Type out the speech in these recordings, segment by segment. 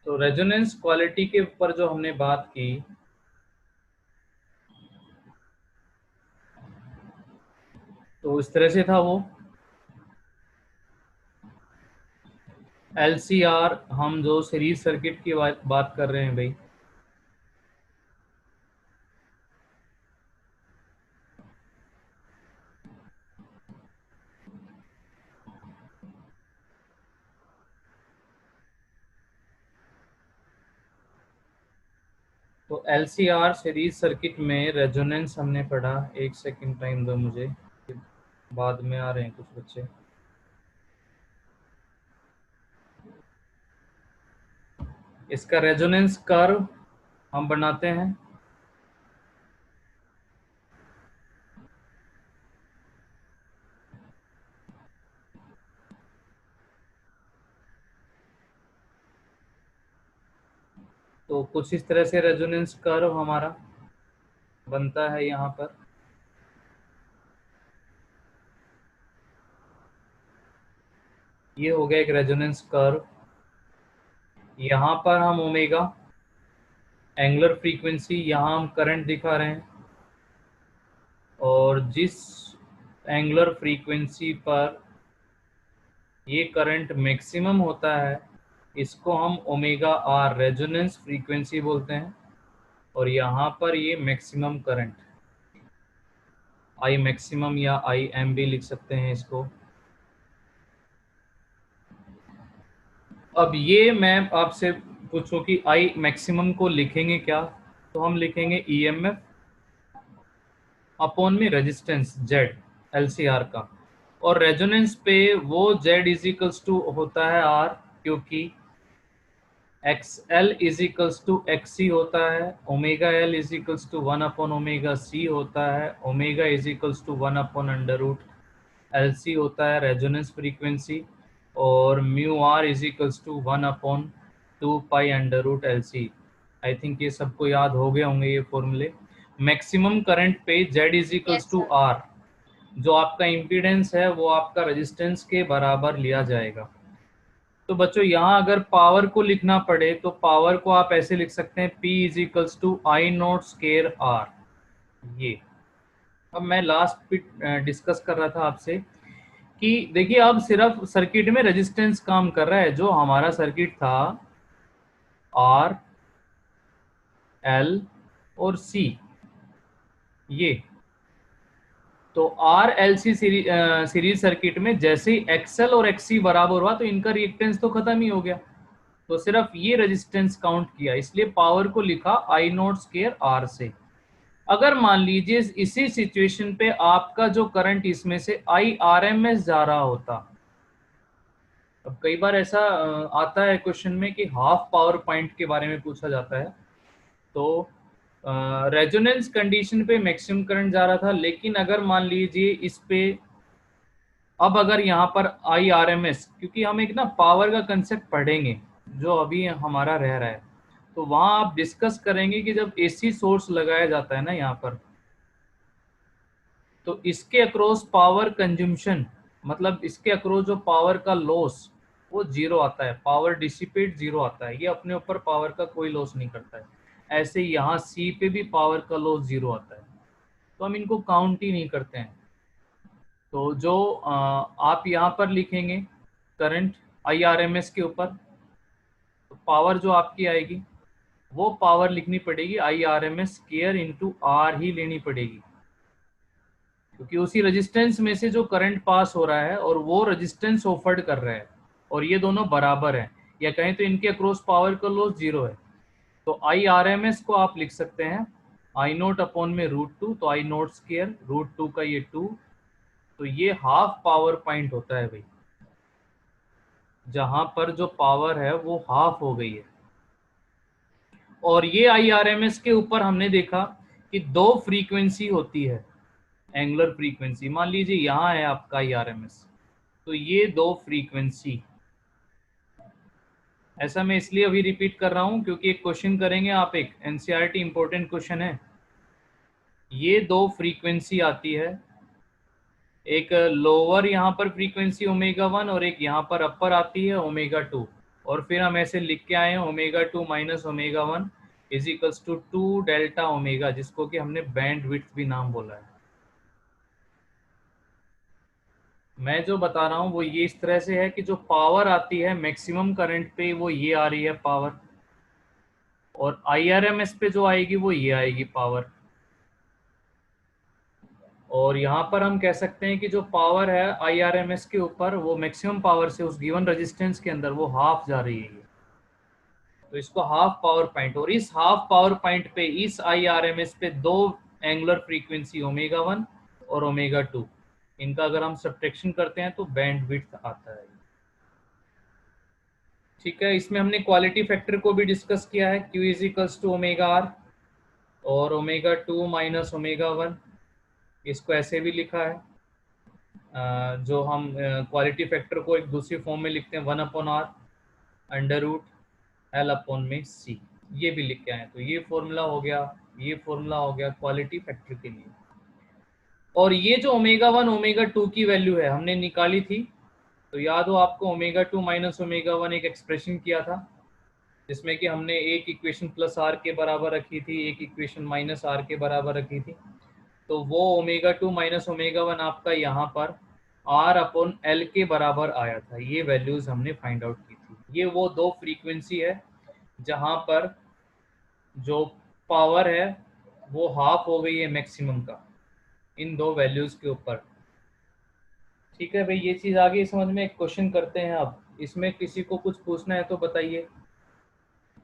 तो resonance quality के ऊपर जो हमने बात की, तो इस तरह से था वो। एलसीआर, हम जो सीरीज सर्किट की बात कर रहे हैं भाई, तो एलसीआर सीरीज सर्किट में रेजोनेंस हमने पढ़ा। एक सेकंड टाइम दो मुझे, बाद में आ रहे हैं कुछ बच्चे। इसका रेजोनेंस कर्व हम बनाते हैं। तो कुछ इस तरह से रेजोनेंस कर्व हमारा बनता है यहाँ पर। ये हो गया एक रेजोनेंस कर्व। यहाँ पर हम ओमेगा एंगुलर फ्रीक्वेंसी, यहाँ हम करंट दिखा रहे हैं, और जिस एंगुलर फ्रीक्वेंसी पर ये करंट मैक्सिमम होता है इसको हम ओमेगा आर रेजोनेंस फ्रीक्वेंसी बोलते हैं। और यहाँ पर ये मैक्सिमम करंट, आई मैक्सिमम या आई एम भी लिख सकते हैं इसको। अब ये मैं आपसे पूछूं कि आई मैक्सिमम को लिखेंगे क्या, तो हम लिखेंगे ईएमएफ अपॉन में रेजिस्टेंस जेड एलसीआर का। और रेजोनेंस पे वो जेड इजिकल्स टू होता है आर, क्योंकि X L equals to X C होता है, omega L equals to 1 upon omega C होता है, omega equals to 1 upon under root L C होता है रेजोनेंस फ्रीक्वेंसी, और mu R equals to 1/2 pi under root L C. I think ये सबको याद हो गए होंगे ये फॉर्मूले। मैक्सिमम करंट पे जेड इजिकल्स टू आर, जो आपका इम्पीडेंस है वो आपका रेजिस्टेंस के बराबर लिया जाएगा। तो बच्चों यहाँ अगर पावर को लिखना पड़े तो पावर को आप ऐसे लिख सकते हैं, P is equals to I not square R. ये अब मैं लास्ट पे डिस्कस कर रहा था आपसे कि देखिए अब सिर्फ सर्किट में रेजिस्टेंस काम कर रहा है। जो हमारा सर्किट था आर एल और सी, ये तो R L C series circuit में जैसे ही एक्सएल और एक्ससी बराबर हुआ तो इनका रिएक्टेंस तो खत्म ही हो गया, तो सिर्फ ये रेजिस्टेंस काउंट किया, इसलिए पावर को लिखा आई नॉट स्केयर आर से। अगर मान लीजिए इसी सिचुएशन पे आपका जो करंट इसमें से आई आर एम एस जा रहा होता, अब कई बार ऐसा आता है क्वेश्चन में कि हाफ पावर पॉइंट के बारे में पूछा जाता है, तो रेजोनेंस कंडीशन पे मैक्सिमम करंट जा रहा था, लेकिन अगर मान लीजिए इस पे अब अगर यहाँ पर आई आर एम एस, क्योंकि हम एक ना पावर का कंसेप्ट पढ़ेंगे जो अभी हमारा रह रहा है, तो वहां आप डिस्कस करेंगे कि जब एसी सोर्स लगाया जाता है ना यहाँ पर, तो इसके अक्रॉस पावर कंजम्पशन, मतलब इसके अक्रॉस जो पावर का लॉस वो जीरो आता है, पावर डिसिपेट जीरो आता है, ये अपने ऊपर पावर का कोई लॉस नहीं करता है। ऐसे यहाँ सी पे भी पावर का लॉस जीरो आता है, तो हम इनको काउंट ही नहीं करते हैं। तो जो आप यहाँ पर लिखेंगे current I R M S के ऊपर, तो पावर जो आपकी आएगी वो पावर लिखनी पड़ेगी I R M S square into R ही लेनी पड़ेगी, क्योंकि उसी रेजिस्टेंस में से जो करंट पास हो रहा है और वो रेजिस्टेंस ऑफर्ड कर रहा है, और ये दोनों बराबर हैं, या कहें तो इनके अक्रॉस पावर का लॉस जीरो है। तो आई आर एम एस को आप लिख सकते हैं आई नोट अपॉन में √2, तो आई नोट स्क्वायर √2 का ये 2, तो ये हाफ पावर पॉइंट होता है भाई, जहां पर जो पावर है वो हाफ हो गई है। और ये आई आर एम एस के ऊपर हमने देखा कि दो फ्रीक्वेंसी होती है एंगुलर फ्रीक्वेंसी। मान लीजिए यहाँ है आपका आई आर एम एस, तो ये दो फ्रीक्वेंसी, ऐसा मैं इसलिए अभी रिपीट कर रहा हूं क्योंकि एक क्वेश्चन करेंगे आप, एक एनसीईआरटी इंपॉर्टेंट क्वेश्चन है। ये दो फ्रीक्वेंसी आती है, एक लोअर यहाँ पर फ्रीक्वेंसी ओमेगा 1 और एक यहाँ पर अपर आती है ओमेगा 2। और फिर हम ऐसे लिख के आए हैं omega 2 minus omega 1 is equals to 2 delta omega, जिसको कि हमने बैंड विड्थ भी नाम बोला है। मैं जो बता रहा हूँ वो ये इस तरह से है कि जो पावर आती है मैक्सिमम करंट पे वो ये आ रही है पावर, और आईआरएमएस पे जो आएगी वो ये आएगी पावर। और यहाँ पर हम कह सकते हैं कि जो पावर है आईआरएमएस के ऊपर वो मैक्सिमम पावर से उस गिवन रेजिस्टेंस के अंदर वो हाफ जा रही है, तो इसको हाफ पावर पॉइंट। और इस हाफ पावर पॉइंट पे इस आईआरएमएस पे दो एंगुलर फ्रीक्वेंसी ओमेगा 1 और ओमेगा 2, इनका अगर हम सब्ट्रैक्शन करते हैं तो बैंड विड्थ आता है। ठीक है, इसमें हमने क्वालिटी फैक्टर को भी डिस्कस किया है, Q is equals to omega R और ओमेगा 2 माइनस ओमेगा 1, इसको ऐसे भी लिखा है। जो हम क्वालिटी फैक्टर को एक दूसरी फॉर्म में लिखते हैं 1 upon R under root L upon में सी, ये भी लिख के आए। तो ये फॉर्मूला हो गया, ये फॉर्मूला हो गया क्वालिटी फैक्टर के लिए। और ये जो ओमेगा 1 ओमेगा 2 की वैल्यू है हमने निकाली थी, तो याद हो आपको ओमेगा 2 माइनस ओमेगा 1 एक एक्सप्रेशन किया था जिसमें कि हमने एक इक्वेशन प्लस आर के बराबर रखी थी, एक इक्वेशन माइनस आर के बराबर रखी थी। तो वो ओमेगा 2 माइनस ओमेगा 1 आपका यहाँ पर आर अपॉन एल के बराबर आया था। ये वैल्यूज हमने फाइंड आउट की थी। ये वो दो फ्रीक्वेंसी है जहाँ पर जो पावर है वो हाफ हो गई है मैक्सिमम का इन दो वैल्यूज के ऊपर। ठीक है भाई, ये चीज आ गई समझ में। एक क्वेश्चन करते हैं अब, इसमें किसी को कुछ पूछना है तो बताइए।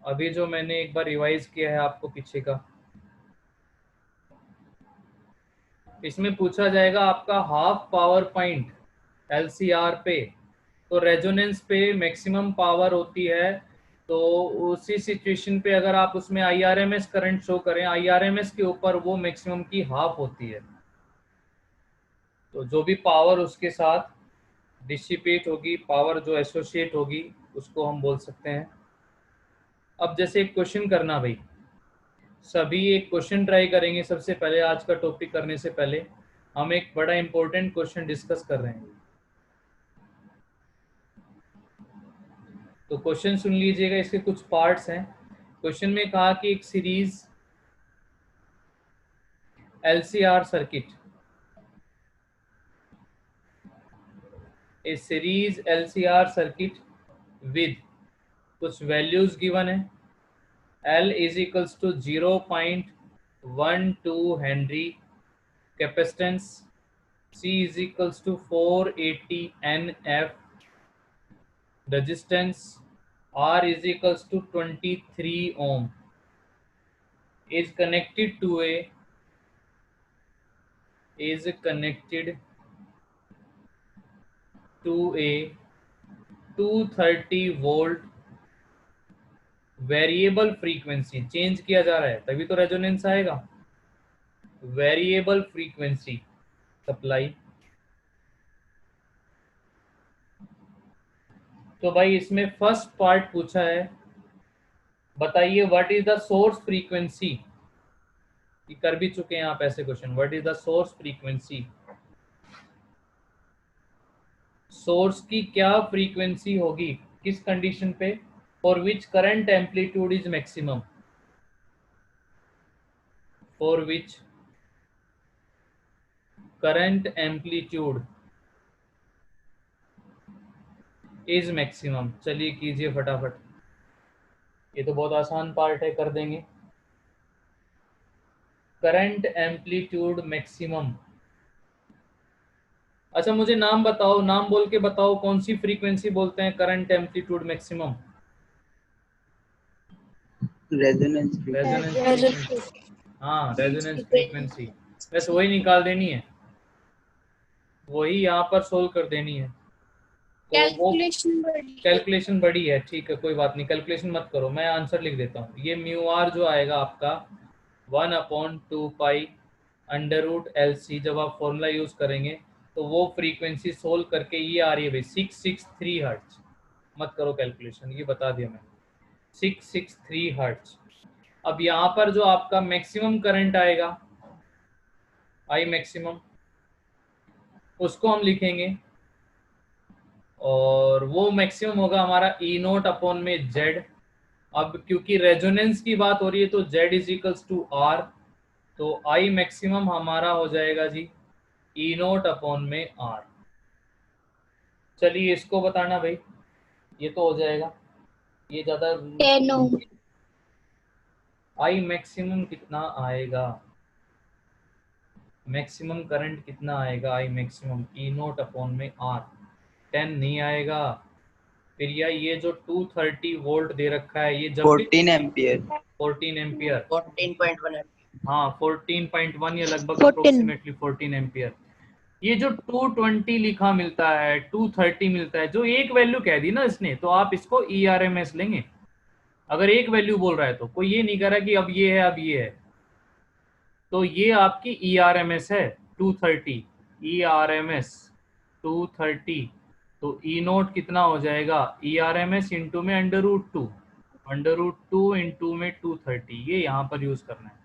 अभी जो मैंने एक बार रिवाइज किया है आपको पीछे का, इसमें पूछा जाएगा आपका हाफ पावर पॉइंट एलसीआर पे, तो रेजोनेंस पे मैक्सिमम पावर होती है। तो उसी सिचुएशन पे अगर आप उसमें आईआरएमएस करंट शो करें, आईआरएमएस के ऊपर वो मैक्सिमम की हाफ होती है। तो जो भी पावर उसके साथ डिसिपेट होगी, पावर जो एसोसिएट होगी, उसको हम बोल सकते हैं। अब जैसे एक क्वेश्चन करना भाई, सभी एक क्वेश्चन ट्राई करेंगे। सबसे पहले आज का टॉपिक करने से पहले हम एक बड़ा इंपॉर्टेंट क्वेश्चन डिस्कस कर रहे हैं। तो क्वेश्चन सुन लीजिएगा, इसके कुछ पार्ट्स हैं। क्वेश्चन में कहा कि एक series LCR circuit, a series LCR circuit with कुछ वैल्यूज गिवन है। L is equals to 0.12 henry capacitance, C is equals to 480 NF resistance, R is equals to 23 ohm, is connected to a 230 volt variable frequency. Change किया जा रहा है तभी तो resonance आएगा। Variable frequency supply. तो भाई इसमें फर्स्ट पार्ट पूछा है, बताइए what is the source frequency. कर भी चुके हैं आप ऐसे question, what is the source frequency. Source की क्या फ्रीक्वेंसी होगी किस कंडीशन पे, for which current amplitude is maximum, for which current amplitude is maximum. चलिए कीजिए फटाफट, ये तो बहुत आसान पार्ट है, कर देंगे। Current amplitude maximum. अच्छा मुझे नाम बताओ, नाम बोल के बताओ कौन सी फ्रीक्वेंसी बोलते हैं current amplitude maximum. Resonance frequency. हाँ रेजोनेंस फ्रीक्वेंसी, बस वही निकाल देनी है, वही यहाँ पर सोल्व कर देनी है। तो वो कैलकुलेशन बड़ी है, ठीक है कोई बात नहीं, कैलकुलेशन मत करो, मैं आंसर लिख देता हूँ। ये म्यू आर जो आएगा आपका 1/2 pi under root L C, जब आप फॉर्मूला यूज करेंगे तो वो फ्रीक्वेंसी सोल्व करके ये आ रही है भाई 663 हर्ट्ज। मत करो कैलकुलेशन, ये बता दिया मैंने, 663 हर्ट्ज। अब यहाँ पर जो आपका मैक्सिमम करंट आएगा आई मैक्सिमम, उसको हम लिखेंगे और वो मैक्सिमम होगा हमारा ई नोट अपॉन में जेड। अब क्योंकि रेजोनेंस की बात हो रही है तो Z is equals to R, तो आई मैक्सिमम हमारा हो जाएगा जी ई नोट अपॉन में आर। चलिए इसको बताना भाई, ये तो हो जाएगा, ये ज्यादा 10 ओम। आई मैक्सिमम कितना आएगा, मैक्सिमम करंट कितना आएगा, I maximum E note upon में आर 10 नहीं आएगा। फिर ये जो 230 वोल्ट दे रखा है ये जब भी 14 एम्पियर 14 एम्पियर, 14.1 हाँ 14.1 या लगभग 14। Approximately 14 ampere. ये जो 220 लिखा मिलता है, 230 मिलता है, जो एक वैल्यू कह दी ना इसने, तो आप इसको ERMS लेंगे। अगर एक वैल्यू बोल रहा है तो कोई ये नहीं कह रहा कि अब ये है अब ये है, तो ये आपकी ERMS है 230, ERMS 230। तो ई नोट कितना हो जाएगा, ERMS इंटू में √2, √2 इंटू में 230, ये यहाँ पर यूज करना है।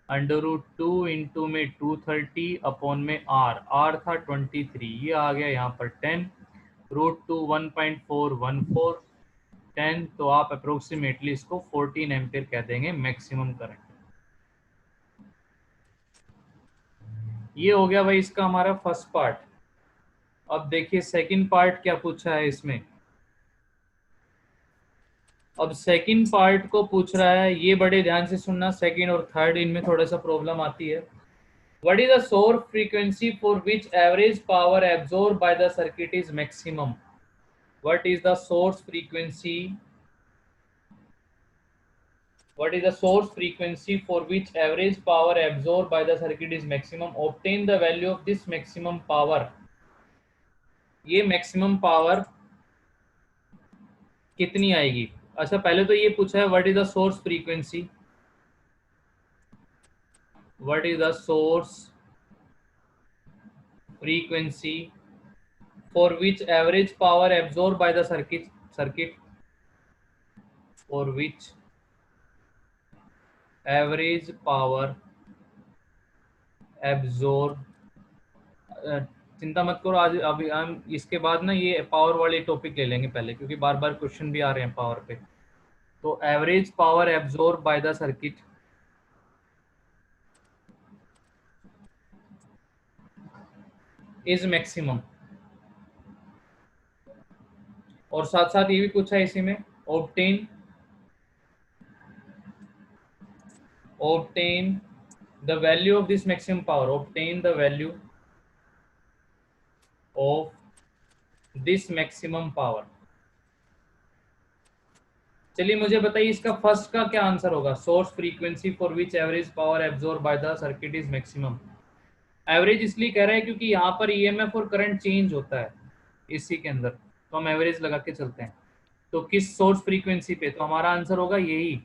√2 इंटू में 230 अपॉन में आर था 23, ये आ गया यहाँ पर 10, √2 1.414 10, तो आप अप्रोक्सीमेटली इसको 14 एम्पियर कह देंगे मैक्सिमम करंट। ये हो गया भाई इसका हमारा फर्स्ट पार्ट। अब देखिए सेकंड पार्ट क्या पूछा है इसमें। अब सेकंड पार्ट को पूछ रहा है, ये बड़े ध्यान से सुनना, सेकंड और थर्ड इनमें थोड़ा सा प्रॉब्लम आती है। What is the source frequency for which average power absorbed by the circuit is maximum? What is the source frequency? What is the source frequency for which average power absorbed by the circuit is maximum? Obtain the value of this maximum power. ये maximum power कितनी आएगी? अच्छा पहले तो ये पूछा है what is the source frequency? What is the source frequency for which average power absorbed by the circuit for which average power absorb, चिंता मत करो, आज अभी हम इसके बाद ना ये पावर वाले टॉपिक ले लेंगे पहले, क्योंकि बार बार क्वेश्चन भी आ रहे हैं पावर पे। तो average power absorb by the circuit is maximum. और साथ साथ ये भी पूछा है इसी में, obtain the value of this maximum power, obtain the value of this maximum power. चलिए मुझे बताइए इसका फर्स्ट का क्या आंसर होगा, source frequency for which average power absorb by the circuit is maximum. Average इसलिए कह रहा है क्योंकि यहाँ पर ईएमएफ और करंट चेंज होता है इसी के अंदर, तो हम एवरेज लगा के चलते हैं। तो किस सोर्स फ्रीक्वेंसी पे, तो हमारा आंसर होगा यही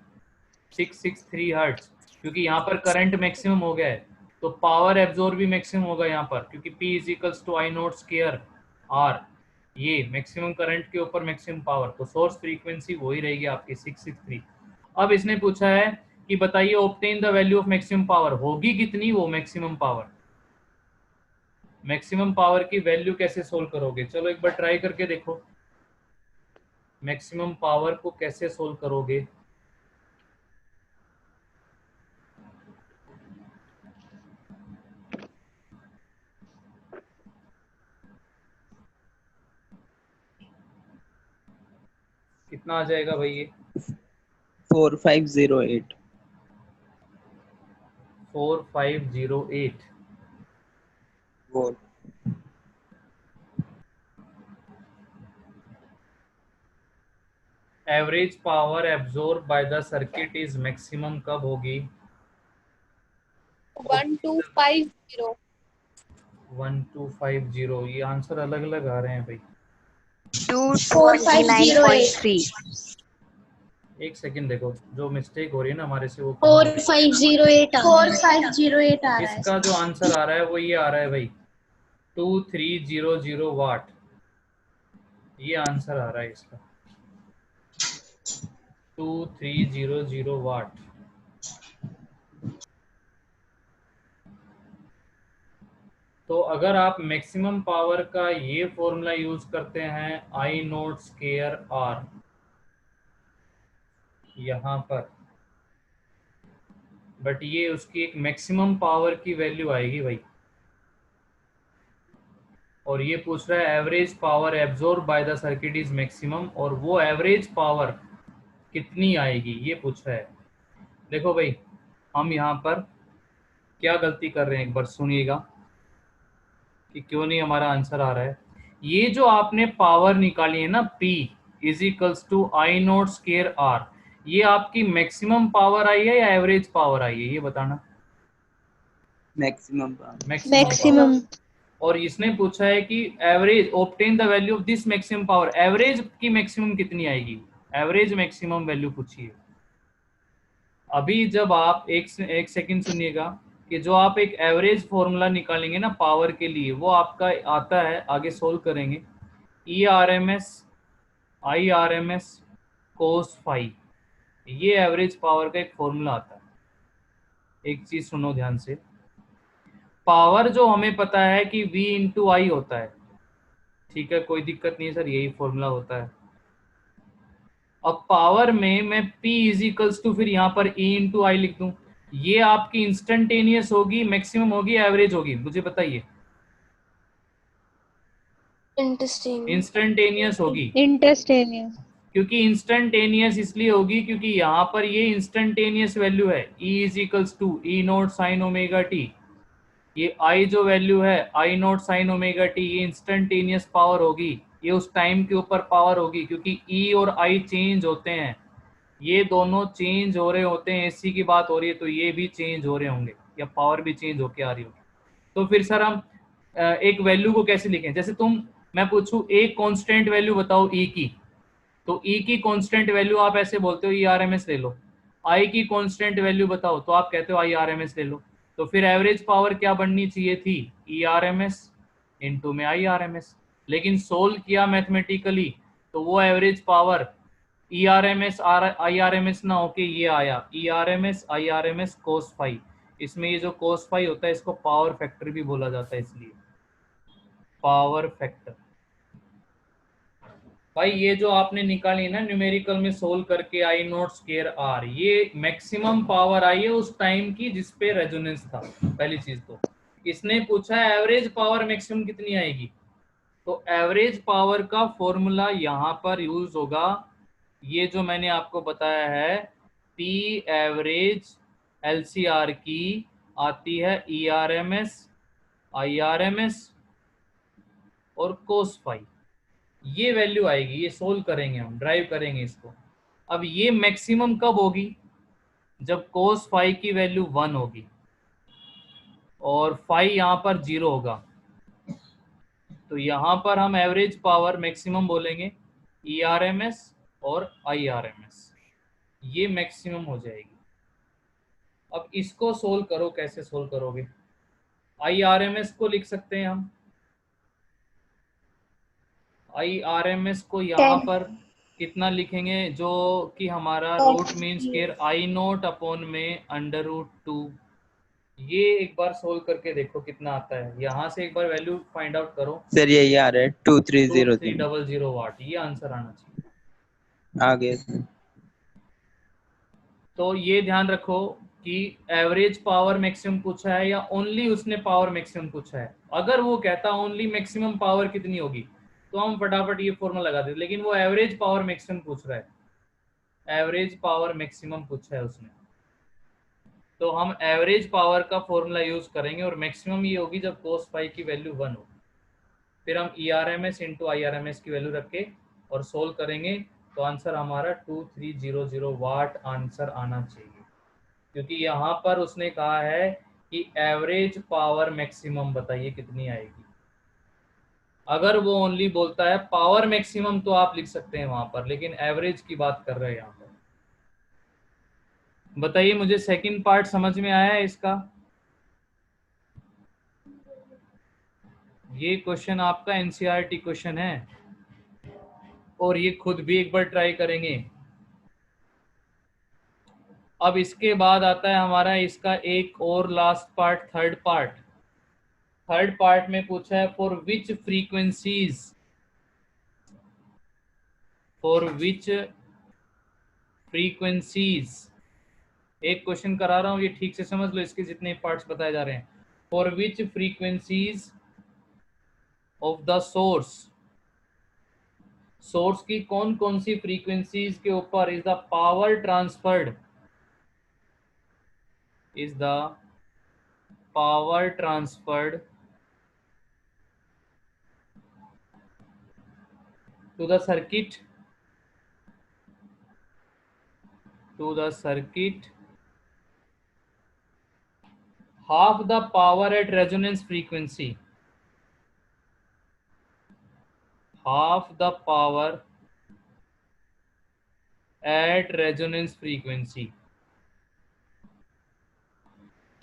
663 हर्ट्ज, क्योंकि यहाँ पर करंट मैक्सिमम हो गया है, तो पावर एब्जॉर्ब भी मैक्सिमम होगा यहाँ पर, क्योंकि P is equals to I not square R, ये मैक्सिमम करंट के ऊपर मैक्सिमम पावर, तो सोर्स फ्रीक्वेंसी वही रहेगी आपकी 663। अब इसने पूछा है कि बताइए obtain the value of maximum power, होगी कितनी वो मैक्सिमम पावर, मैक्सिमम पावर की वैल्यू कैसे सोल्व करोगे, चलो एक बार ट्राई करके देखो मैक्सिमम पावर को कैसे सोल्व करोगे। कितना आ जाएगा भाई ये 4508 4508 volt. Average power absorb by the circuit is maximum कब होगी, 1250। 1250, ये आंसर अलग अलग आ रहे हैं भाई। 4508। एक सेकंड देखो, जो मिस्टेक हो रही है ना हमारे से वो 4508 आ रहा है। इसका जो आंसर आ रहा है वो ये आ रहा है भाई 2300 वाट, ये आंसर आ रहा है इसका 2300 वाट। तो अगर आप मैक्सिमम पावर का ये फॉर्मूला यूज करते हैं आई नोट स्केयर आर यहाँ पर, बट ये उसकी एक मैक्सिमम पावर की वैल्यू आएगी भाई, और ये पूछ रहा है average power absorb by the circuit is maximum, और वो एवरेज पावर कितनी आएगी ये पूछ रहा है। देखो भाई, हम यहाँ पर क्या गलती कर रहे हैं एक बार सुनिएगा कि क्यों नहीं हमारा आंसर आ रहा है। ये जो आपने पावर निकाली है ना P is equals to I note square R, ये आपकी मैक्सिमम पावर आई है या एवरेज पावर आई है ये बताना। Maximum power. मैक्सिमम। और इसने पूछा है कि average obtain the value of this maximum power, average की मैक्सिमम कितनी आएगी, एवरेज मैक्सिमम वैल्यू पूछिए। अभी जब आप एक सेकंड सुनिएगा कि जो आप एक एवरेज फॉर्मूला निकालेंगे ना पावर के लिए, वो आपका आता है, आगे सोल्व करेंगे, E R M S I R M S cos phi, ये एवरेज पावर का एक फॉर्मूला आता है। एक चीज सुनो ध्यान से, पावर जो हमें पता है कि V इंटू आई होता है, ठीक है, कोई दिक्कत नहीं है सर, यही फॉर्मूला होता है। अब पावर में मैं P इज इक्वल्स टू फिर यहाँ पर E इंटू आई लिख दूं, ये आपकी इंस्टेंटेनियस होगी, मैक्सिमम होगी, एवरेज होगी, मुझे बताइए। इंस्टेंटेनियस होगी, इंटरस्टेनियस। क्योंकि इंस्टेंटेनियस इसलिए होगी क्योंकि यहाँ पर ये इंस्टेंटेनियस वैल्यू है, E is equals to E not sine omega T, ये I जो वैल्यू है I not sine omega T, ये इंस्टेंटेनियस पावर होगी, ये उस टाइम के ऊपर पावर होगी, क्योंकि E और I चेंज होते हैं, ये दोनों चेंज हो रहे होते हैं, एसी की बात हो रही है तो ये भी चेंज हो रहे होंगे, या पावर भी चेंज होके आ रही होगी। तो फिर सर हम एक वैल्यू को कैसे लिखें, जैसे मैं पूछूं एक कांस्टेंट वैल्यू बताओ E की, तो E की कांस्टेंट वैल्यू आप ऐसे बोलते हो ERMS ले लो, I की कांस्टेंट वैल्यू बताओ तो आप कहते हो IRMS ले लो। तो फिर एवरेज पावर क्या बननी चाहिए थी, ERMS इनटू में IRMS, लेकिन सोल्व किया मैथमेटिकली तो वो एवरेज पावर ERMS IRMS ना होके ये आया ERMS IRMS कोस फाई। इसमें ये जो कोस फाई होता है इसको पावर फैक्टर भी बोला जाता है, इसलिए पावर फैक्टर। भाई ये जो आपने निकाली ना न्यूमेरिकल में सोल्व करके आई नोट स्केयर आर, ये मैक्सिमम पावर आई है उस टाइम की जिसपे रेजोनेंस था, पहली चीज। तो इसने पूछा एवरेज पावर मैक्सिमम कितनी आएगी, तो एवरेज पावर का फॉर्मूला यहाँ पर यूज होगा, ये जो मैंने आपको बताया है, पी एवरेज एलसीआर की आती है ERMS IRMS और कोस फाई, ये वैल्यू आएगी, ये सोल्व करेंगे हम, ड्राइव करेंगे इसको। अब ये मैक्सिमम कब होगी, जब कोस फाई की वैल्यू 1 होगी और फाई यहाँ पर 0 होगा, तो यहाँ पर हम एवरेज पावर मैक्सिमम बोलेंगे ERMS और IRMS, ये मैक्सिमम हो जाएगी। अब इसको सोल्व करो, कैसे सोल्व करोगे, IRMS को लिख सकते हैं हम, IRMS को यहाँ पर कितना लिखेंगे, जो कि हमारा रूट मीन स्केयर आई नोट अपॉन में अंडर रूट 2, ये एक बार सोल्व करके देखो कितना आता है, यहाँ से एक बार वैल्यू फाइंड आउट करो। सर यही आ रहा है 2300 वाट, ये आंसर आना चाहिए आगे। तो ये ध्यान रखो कि एवरेज पावर मैक्सिमम पूछा है या ओनली उसने पावर मैक्सिमम पूछा है। अगर वो कहता ओनली मैक्सिमम पावर कितनी होगी तो हम फटाफट ये फॉर्मूला लगा देते, लेकिन वो एवरेज पावर मैक्सिमम पूछ रहा है, एवरेज पावर मैक्सिमम पूछा है उसने, तो हम एवरेज पावर का फॉर्मूला यूज करेंगे और मैक्सिमम ये होगी जब कोस फाई की वैल्यू 1 हो। फिर हम ERMS इंटू IRMS की वैल्यू रख के और सोल्व करेंगे तो आंसर हमारा 2300 वाट आंसर आना चाहिए, क्योंकि यहाँ पर उसने कहा है कि एवरेज पावर मैक्सिमम बताइए कितनी आएगी। अगर वो ओनली बोलता है पावर मैक्सिमम तो आप लिख सकते हैं वहां पर, लेकिन एवरेज की बात कर रहे हैं यहाँ पर। बताइए मुझे सेकंड पार्ट समझ में आया है इसका, ये क्वेश्चन आपका NCERT क्वेश्चन है और ये खुद भी एक बार ट्राई करेंगे। अब इसके बाद आता है हमारा इसका एक और last part, third part, third part में पूछा है फॉर विच फ्रीक्वेंसीज, एक क्वेश्चन करा रहा हूं, ये ठीक से समझ लो, इसके जितने पार्ट्स बताए जा रहे हैं। For which frequencies of the source की कौन कौन सी फ्रीक्वेंसीज के ऊपर is the power transferred to the circuit half the power at resonance frequency, half the power at resonance frequency।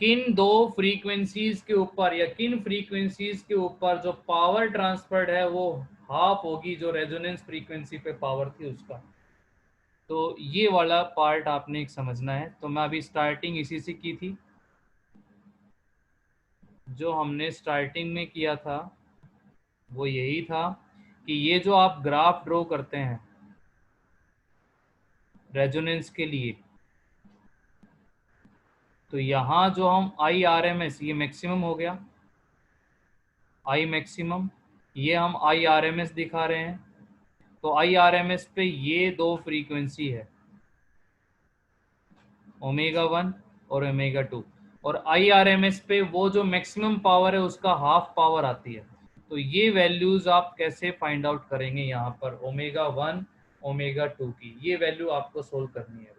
किन दो फ्रीक्वेंसीज के ऊपर या किन फ्रीक्वेंसीज के ऊपर जो पावर ट्रांसफर्ड है वो हाफ होगी जो रेजोनेंस फ्रीक्वेंसी पे पावर थी उसका। तो ये वाला पार्ट आपने एक समझना है। तो मैं अभी स्टार्टिंग इसी से की थी, जो हमने स्टार्टिंग में किया था वो यही था कि ये जो आप ग्राफ ड्रॉ करते हैं रेजोनेंस के लिए, तो यहाँ जो हम IRMS, ये मैक्सिमम हो गया, I मैक्सिमम, ये हम IRMS दिखा रहे हैं। तो IRMS पे ये दो फ्रीक्वेंसी है, ω1 और ω2, और IRMS पे वो जो मैक्सिमम पावर है उसका हाफ पावर आती है। तो ये वैल्यूज आप कैसे फाइंड आउट करेंगे, यहाँ पर ω1 ω2 की ये वैल्यू आपको सोल्व करनी है।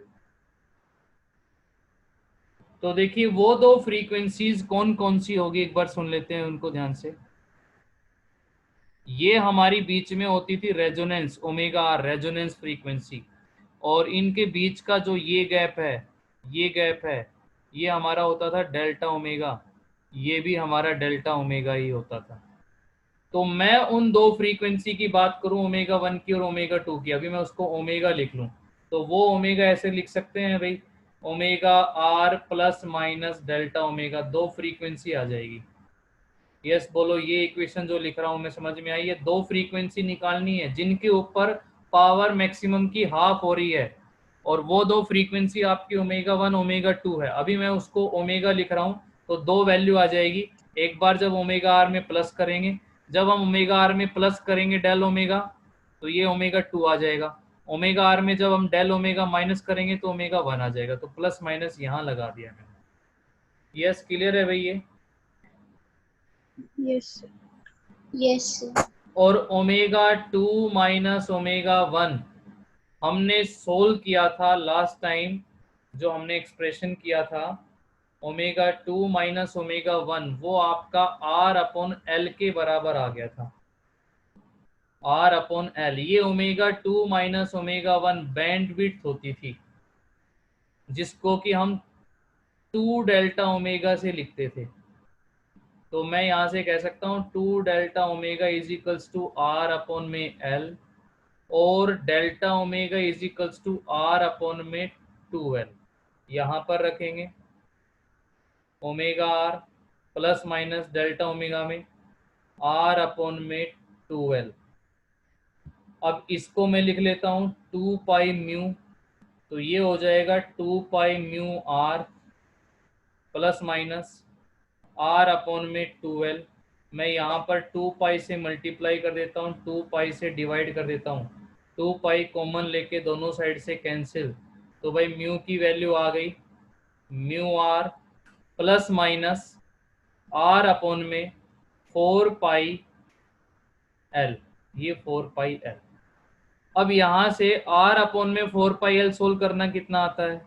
तो देखिए वो दो फ्रीक्वेंसीज कौन कौन सी होगी, एक बार सुन लेते हैं उनको ध्यान से। ये हमारी बीच में होती थी रेजोनेंस, ω रेजोनेंस फ्रीक्वेंसी, और इनके बीच का जो ये गैप है, ये हमारा होता था डेल्टा ओमेगा, ये भी हमारा डेल्टा ओमेगा ही होता था। तो मैं उन दो फ्रीक्वेंसी की बात करूं, ω1 की और ω2 की, अभी मैं उसको ओमेगा लिख लूं, तो वो ओमेगा ऐसे लिख सकते हैं भाई, ω प्लस माइनस डेल्टा ओमेगा, दो फ्रीक्वेंसी आ जाएगी। यस बोलो, ये इक्वेशन जो लिख रहा हूं मैं समझ में आई? है दो फ्रीक्वेंसी निकालनी है जिनके ऊपर पावर मैक्सिमम की हाफ हो रही है, और वो दो फ्रीक्वेंसी आपकी ω1 ω2 है। अभी मैं उसको ओमेगा लिख रहा हूँ, तो दो वैल्यू आ जाएगी। एक बार जब ω में प्लस करेंगे, जब हम ω में प्लस करेंगे डेल ओमेगा, तो ये ω2 आ जाएगा। ω में जब हम डेल ओमेगा माइनस करेंगे तो ω1 आ जाएगा। तो प्लस माइनस यहाँ लगा दिया मैंने। यस क्लियर है भाई ये? Yes sir। और ω2 माइनस ω1 हमने सोल्व किया था लास्ट टाइम, जो हमने एक्सप्रेशन किया था ω2 माइनस ω1, वो आपका R/L के बराबर आ गया था, R/L। ये ω2 माइनस ω1 बैंडविड्थ होती थी, जिसको कि हम 2 डेल्टा ओमेगा से लिखते थे। तो मैं यहाँ से कह सकता हूँ 2 delta omega is equals to R/L, और delta omega is equals to R/2L। यहाँ पर रखेंगे ω/R plus minus delta omega में R/2L। अब इसको मैं लिख लेता हूँ 2 पाई म्यू, तो ये हो जाएगा 2 पाई mu R plus minus R/2L। मैं यहाँ पर 2 पाई से मल्टीप्लाई कर देता हूँ, 2 पाई से डिवाइड कर देता हूँ, 2 पाई कॉमन लेके दोनों साइड से कैंसिल, तो भाई म्यू की वैल्यू आ गई μR प्लस माइनस R/4 पाई L, ये 4 पाई L। अब यहाँ से R/4 पाई L सोल्व करना कितना आता है?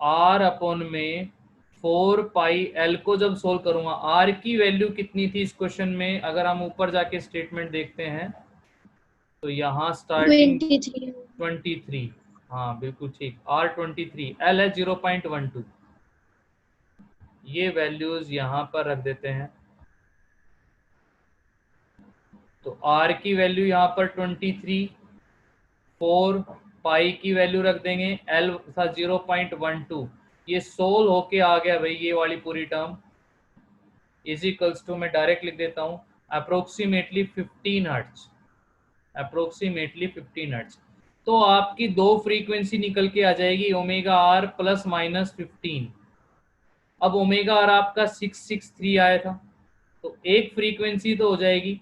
R/4 पाई L को जब सोल्व करूंगा, R की वैल्यू कितनी थी इस क्वेश्चन में? अगर हम ऊपर जाके स्टेटमेंट देखते हैं तो यहाँ स्टार्टिंग 23, हाँ बिल्कुल ठीक, R23, L है 0.12। ये वैल्यूज यहाँ पर रख देते हैं, तो R की वैल्यू यहाँ पर 23, 4 पाई की वैल्यू रख देंगे, L था 0.12। ये सोल्व होके आ गया भाई ये वाली पूरी टर्म, इज इक्वल्स टू, मैं डायरेक्ट लिख देता हूँ, अप्रोक्सीमेटली 15 हर्ट्ज, अप्रोक्सीमेटली 15 हर्ट्ज। तो आपकी दो फ्रीक्वेंसी निकल के आ जाएगी ओमेगा आर प्लस माइनस 15। अब ओमेगा आर आपका 663 आया था, तो एक फ्रीक्वेंसी तो हो जाएगी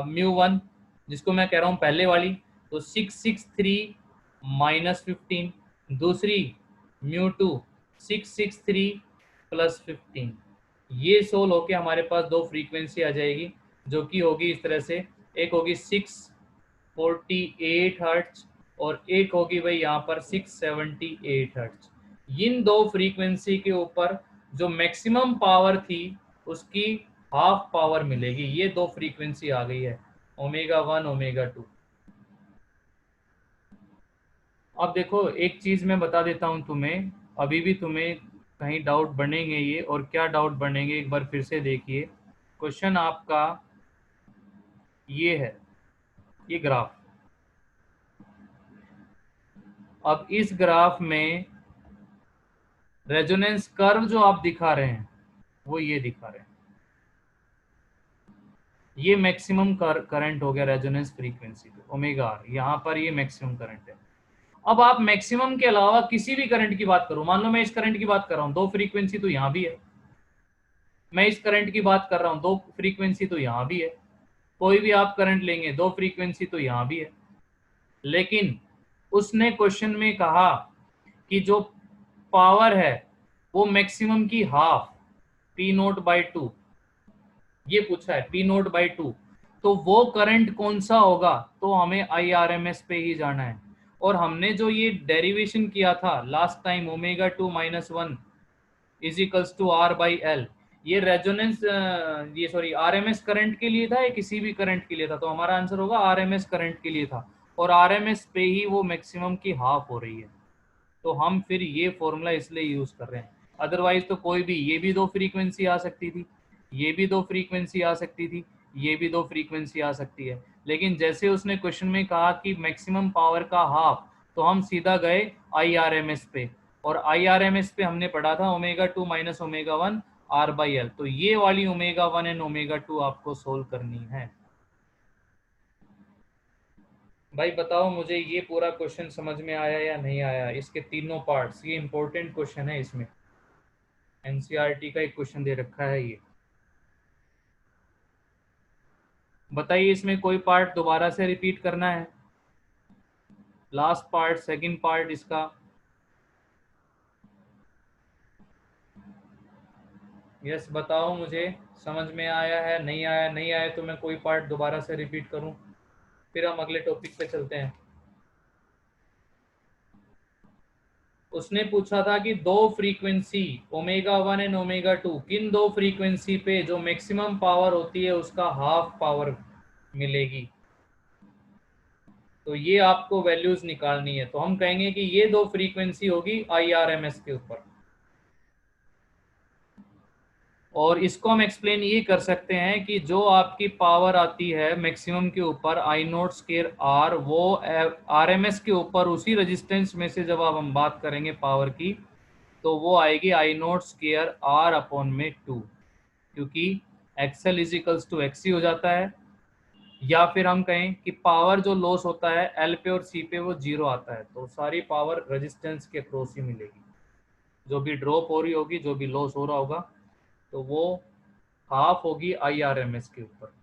म्यू वन, जिसको मैं कह रहा हूँ पहले वाली, तो 663 माइनस 15, दूसरी म्यू टू 663 प्लस 15। ये सोल होके हमारे पास दो फ्रीक्वेंसी आ जाएगी, जो कि होगी इस तरह से, एक होगी 648 हर्ट्ज और एक होगी भाई यहाँ पर 678 हर्ट्ज। इन दो फ्रीक्वेंसी के ऊपर जो मैक्सिमम पावर थी उसकी हाफ पावर मिलेगी। ये दो फ्रीक्वेंसी आ गई है, ओमेगा 1 ओमेगा 2। अब देखो एक चीज मैं बता देता हूं तुम्हें, अभी भी तुम्हें कहीं डाउट बनेंगे ये, और क्या डाउट बनेंगे एक बार फिर से देखिए। क्वेश्चन आपका ये है, ये ग्राफ। अब इस ग्राफ में रेजोनेंस कर्व जो आप दिखा रहे हैं वो ये दिखा रहे हैं, ये मैक्सिमम करंट हो गया रेजोनेंस फ्रीक्वेंसी पे ओमेगा आर, यहाँ पर ये मैक्सिमम करंट है। अब आप मैक्सिमम के अलावा किसी भी करंट की बात करो, मान लो मैं इस करंट की बात कर रहा हूँ, दो फ्रीक्वेंसी तो यहाँ भी है, मैं इस करंट की बात कर रहा हूँ, दो फ्रीक्वेंसी तो यहाँ भी है, कोई भी आप करंट लेंगे दो फ्रीक्वेंसी तो यहाँ भी है। लेकिन उसने क्वेश्चन में कहा कि जो पावर है वो मैक्सिमम की half, P note by two, ये पूछा है पी नोट बाई टू, तो वो करंट कौन सा होगा, तो हमें IRMS पे ही जाना है। और हमने जो ये डेरिवेशन किया था last time, omega 2 minus 1 is equals to R by L, ये रेजोनेंस ये सॉरी RMS करंट के लिए था या किसी भी करंट के लिए था, तो हमारा आंसर होगा RMS करंट के लिए था, और RMS पे ही वो मैक्सिमम की हाफ हो रही है, तो हम फिर ये फॉर्मूला इसलिए यूज कर रहे हैं। अदरवाइज तो कोई भी, ये भी दो फ्रीक्वेंसी आ सकती थी, ये भी दो फ्रीक्वेंसी आ सकती थी, ये भी दो फ्रीक्वेंसी आ सकती है, लेकिन जैसे उसने क्वेश्चन में कहा कि मैक्सिमम पावर का हाफ, तो हम सीधा गए IRMS पे, और IRMS पे हमने पढ़ा था omega 2 minus omega 1 R by L, तो ये वाली ओमेगा 1 एंड ओमेगा 2 आपको सोल्व करनी है। भाई बताओ मुझे ये पूरा क्वेश्चन समझ में आया या नहीं आया, इसके तीनों पार्ट्स, ये इंपॉर्टेंट क्वेश्चन है, इसमें NCERT का एक क्वेश्चन दे रखा है ये। बताइए इसमें कोई पार्ट दोबारा से रिपीट करना है, लास्ट पार्ट, सेकंड पार्ट इसका। यस बताओ मुझे समझ में आया है, नहीं आया, नहीं आया तो मैं कोई पार्ट दोबारा से रिपीट करूं, फिर हम अगले टॉपिक पे चलते हैं। उसने पूछा था कि दो फ्रीक्वेंसी ओमेगा 1 एंड ओमेगा 2, किन दो फ्रीक्वेंसी पे जो मैक्सिमम पावर होती है उसका हाफ पावर मिलेगी, तो ये आपको वैल्यूज निकालनी है। तो हम कहेंगे कि ये दो फ्रीक्वेंसी होगी IRMS के ऊपर, और इसको हम एक्सप्लेन ये कर सकते हैं कि जो आपकी पावर आती है मैक्सिमम के ऊपर आई नोट स्केयर आर, वो RMS के ऊपर उसी रेजिस्टेंस में से जब आप हम बात करेंगे पावर की, तो वो आएगी I note square R upon में 2, क्योंकि XL is equals to XC हो जाता है, या फिर हम कहें कि पावर जो लॉस होता है L पे और C पे वो 0 आता है, तो सारी पावर रेजिस्टेंस के अक्रॉस ही मिलेगी, जो भी ड्रॉप हो रही होगी, जो भी लॉस हो रहा होगा, तो वो हाफ होगी IRMS के ऊपर।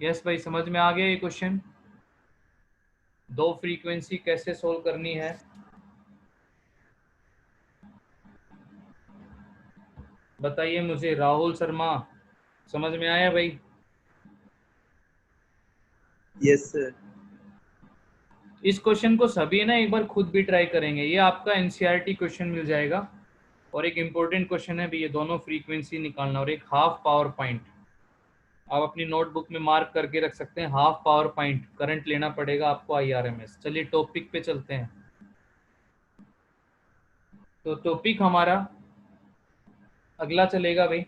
यस भाई समझ में आ गया ये क्वेश्चन, दो फ्रीक्वेंसी कैसे सोल्व करनी है। बताइए मुझे राहुल शर्मा, समझ में आया भाई? Yes sir. इस क्वेश्चन को सभी ना एक बार खुद भी ट्राई करेंगे, ये आपका NCERT क्वेश्चन मिल जाएगा, और एक इम्पोर्टेंट क्वेश्चन है भी, ये दोनों फ्रीक्वेंसी निकालना और एक हाफ पावर पॉइंट। आप अपनी नोटबुक में मार्क करके रख सकते हैं, हाफ पावर पॉइंट करंट लेना पड़ेगा आपको IRMS। चलिए टॉपिक पे चलते हैं। तो टॉपिक हमारा अगला चलेगा भाई,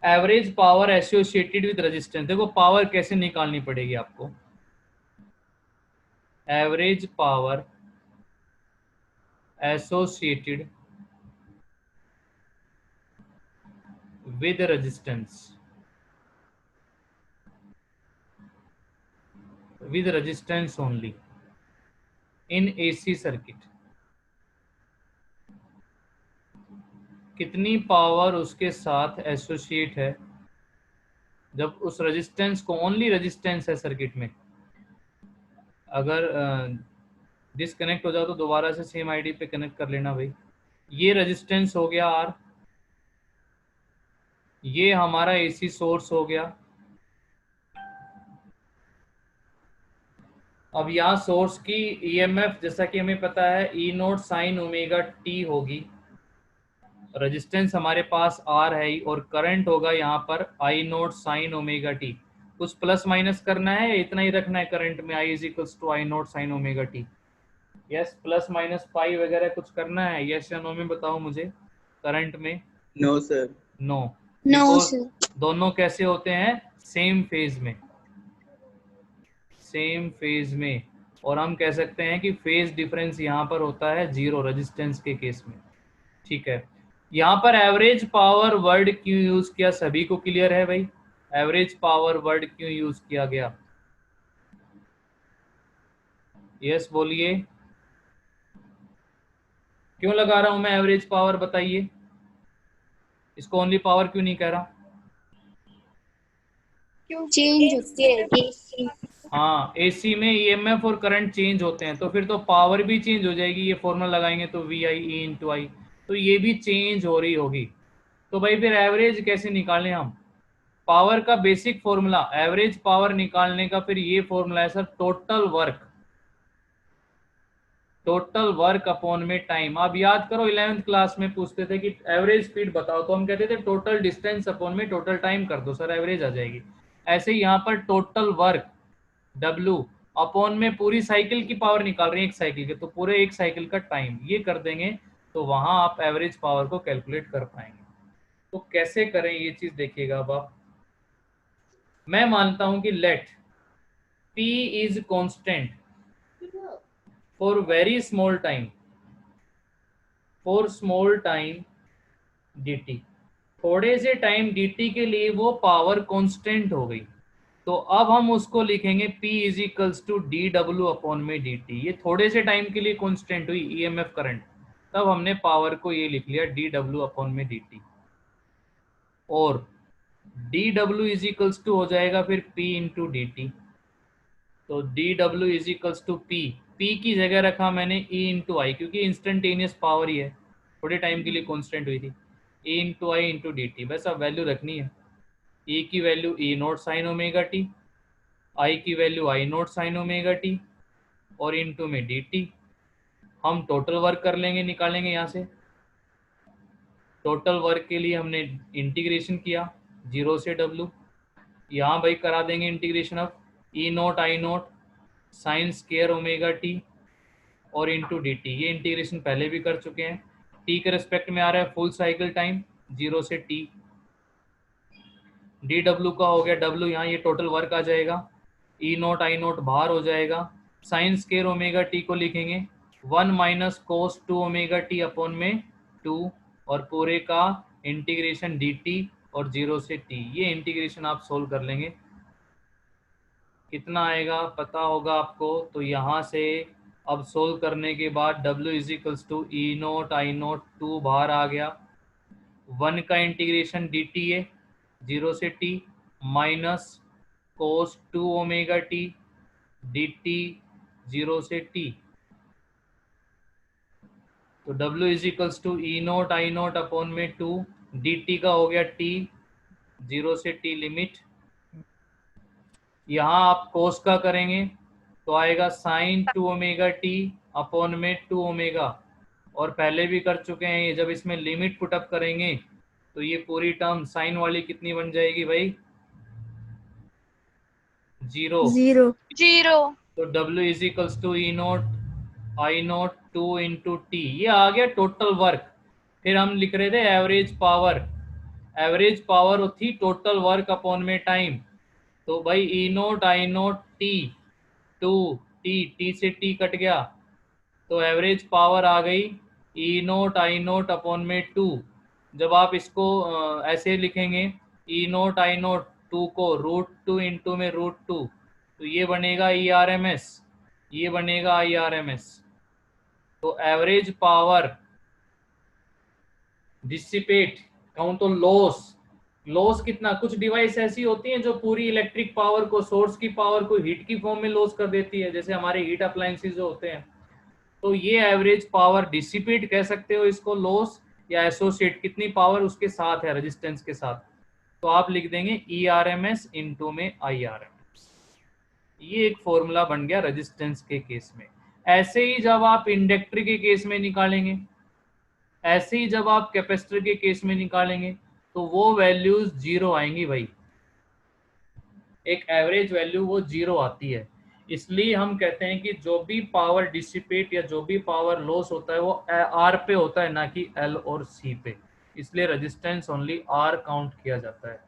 average power associated with resistance. देखो पावर कैसे निकालनी पड़ेगी आपको, average power associated with resistance only in AC circuit. कितनी पावर उसके साथ एसोसिएट है जब उस रेजिस्टेंस को, ओनली रेजिस्टेंस है सर्किट में, अगर डिसकनेक्ट हो जाओ तो दोबारा से सेम आईडी पे कनेक्ट कर लेना भाई। ये रेजिस्टेंस हो गया R, ये हमारा AC सोर्स हो गया। अब यहाँ सोर्स की EMF जैसा कि हमें पता है E0 sin ओमेगा t होगी, रेजिस्टेंस हमारे पास R है और करंट होगा यहाँ पर I0 sin ओमेगा t। कुछ प्लस माइनस करना है या इतना ही रखना है करंट में, I is equals to I0 sin omega t? Yes, plus minus pi वगैरह कुछ करना है, यस या नो में बताओ मुझे। करंट में no sir. No, no sir. दोनों कैसे होते हैं? सेम फेज में, सेम फेज में। और हम कह सकते हैं कि फेज डिफरेंस यहाँ पर होता है 0 रेजिस्टेंस के केस में। ठीक है, यहाँ पर एवरेज पावर वर्ड क्यों यूज किया, सभी को क्लियर है भाई? एवरेज पावर वर्ड क्यों यूज किया गया? यस बोलिए, क्यों लगा रहा हूं मैं एवरेज पावर, बताइए। इसको ओनली पावर क्यों नहीं कह रहा? चेंज होती है। हाँ, एसी में ईएमएफ और करंट चेंज होते हैं तो फिर तो पावर भी चेंज हो जाएगी। ये फॉर्मूला लगाएंगे तो वी आई ई इंटू आई, तो ये भी चेंज हो रही होगी। तो भाई फिर एवरेज कैसे निकालें हम? पावर का बेसिक फॉर्मूला, एवरेज पावर निकालने का फिर ये फॉर्मूला है सर, टोटल वर्क अपॉन में टाइम। आप याद करो 11th क्लास में पूछते थे कि एवरेज स्पीड बताओ, तो हम कहते थे टोटल डिस्टेंस अपॉन में टोटल टाइम कर दो सर, एवरेज आ जाएगी। ऐसे ही यहाँ पर टोटल वर्क W अपॉन में पूरी साइकिल की पावर निकाल रहे हैं, एक साइकिल के, तो पूरे एक साइकिल का टाइम ये कर देंगे तो वहां आप एवरेज पावर को कैलकुलेट कर पाएंगे। तो कैसे करें ये चीज देखिएगा। अब आप, मैं मानता हूं कि let P is constant for very small time, dt, थोड़े से टाइम dt के लिए वो पावर कांस्टेंट हो गई। तो अब हम उसको लिखेंगे P is equals to D W upon में dt। ये थोड़े से टाइम के लिए कांस्टेंट हुई ईएमएफ करंट, तब हमने पावर को ये लिख लिया डी डब्ल्यू अपॉन में dt। और D W is equals to हो जाएगा फिर P इंटू डी टी। तो D W is equals to P, P की जगह रखा मैंने E इंटू आई, क्योंकि इंस्टेंटेनियस पावर ही है, थोड़े टाइम के लिए कांस्टेंट हुई थी। E into I into D T, बस अब वैल्यू रखनी है। E की value E0 sine omega T, I की value I0 sine omega T, और इनटू में dt। हम टोटल वर्क कर लेंगे, निकालेंगे यहाँ से। टोटल वर्क के लिए हमने इंटीग्रेशन किया 0 से W, यहाँ भाई करा देंगे integration of E0 I0 sine square omega T और इनटू dt। ये इंटीग्रेशन पहले भी कर चुके हैं। t के रेस्पेक्ट में आ रहा है फुल साइकिल टाइम 0 से t। dw का हो गया W, यहाँ ये टोटल वर्क आ जाएगा, E0 I0 बाहर हो जाएगा, साइन स्केयर ओमेगा टी को लिखेंगे 1 minus cos 2 omega T upon में 2, और पूरे का इंटीग्रेशन dt और 0 से t। ये इंटीग्रेशन आप सोल्व कर लेंगे, कितना आएगा पता होगा आपको। तो यहाँ से अब सोल्व करने के बाद W is equals to E0 I0 2 बाहर आ गया, 1 का इंटीग्रेशन dt है 0 से t minus cos 2 omega T dt 0 से t। तो W is equals to E0 I0 upon में 2, dt का हो गया t 0 से t लिमिट। यहाँ आप कोस का करेंगे तो आएगा साइन 2 ओमेगा टी अपॉन में 2 ओमेगा, और पहले भी कर चुके हैं ये। जब इसमें लिमिट पुटअप करेंगे तो ये पूरी टर्म साइन वाली कितनी बन जाएगी भाई? 0। तो W is equals to E0 I0 2 into T, ये आ गया टोटल वर्क। फिर हम लिख रहे थे एवरेज पावर, एवरेज पावर थी टोटल वर्क अपॉन में टाइम। तो भाई E0 I0 t 2 t, t से t कट गया, तो एवरेज पावर आ गई ई नोट आई नोट अपॉन में 2। जब आप इसको ऐसे लिखेंगे ई नोट आई नोट 2 को √2 इंटू में √2, तो ये बनेगा ERMS, ये बनेगा IRMS। तो एवरेज पावर डिसिपेट काउंट तो लॉस कितना, कुछ डिवाइस ऐसी होती हैं जो पूरी इलेक्ट्रिक पावर को, सोर्स की पावर को हीट की फॉर्म में लॉस कर देती है, जैसे हमारे हीट अप्लायंसेस जो होते हैं। तो ये एवरेज पावर डिसिपेट कह सकते हो इसको, लॉस या एसोसिएट कितनी पावर उसके साथ है रेजिस्टेंस के साथ। तो आप लिख देंगे ERMS इंटू में IRMS। ये एक फॉर्मूला बन गया रेजिस्टेंस के केस में। ऐसे ही जब आप इंडक्टर के केस में निकालेंगे, ऐसे ही जब आप कैपेसिटर के केस में निकालेंगे, तो वो वैल्यूज जीरो आएंगी भाई। एक एवरेज वैल्यू वो जीरो आती है। इसलिए हम कहते हैं कि जो भी पावर डिसिपेट या जो भी पावर लॉस होता है वो आर पे होता है, ना कि एल और सी पे। इसलिए रेजिस्टेंस ओनली आर काउंट किया जाता है।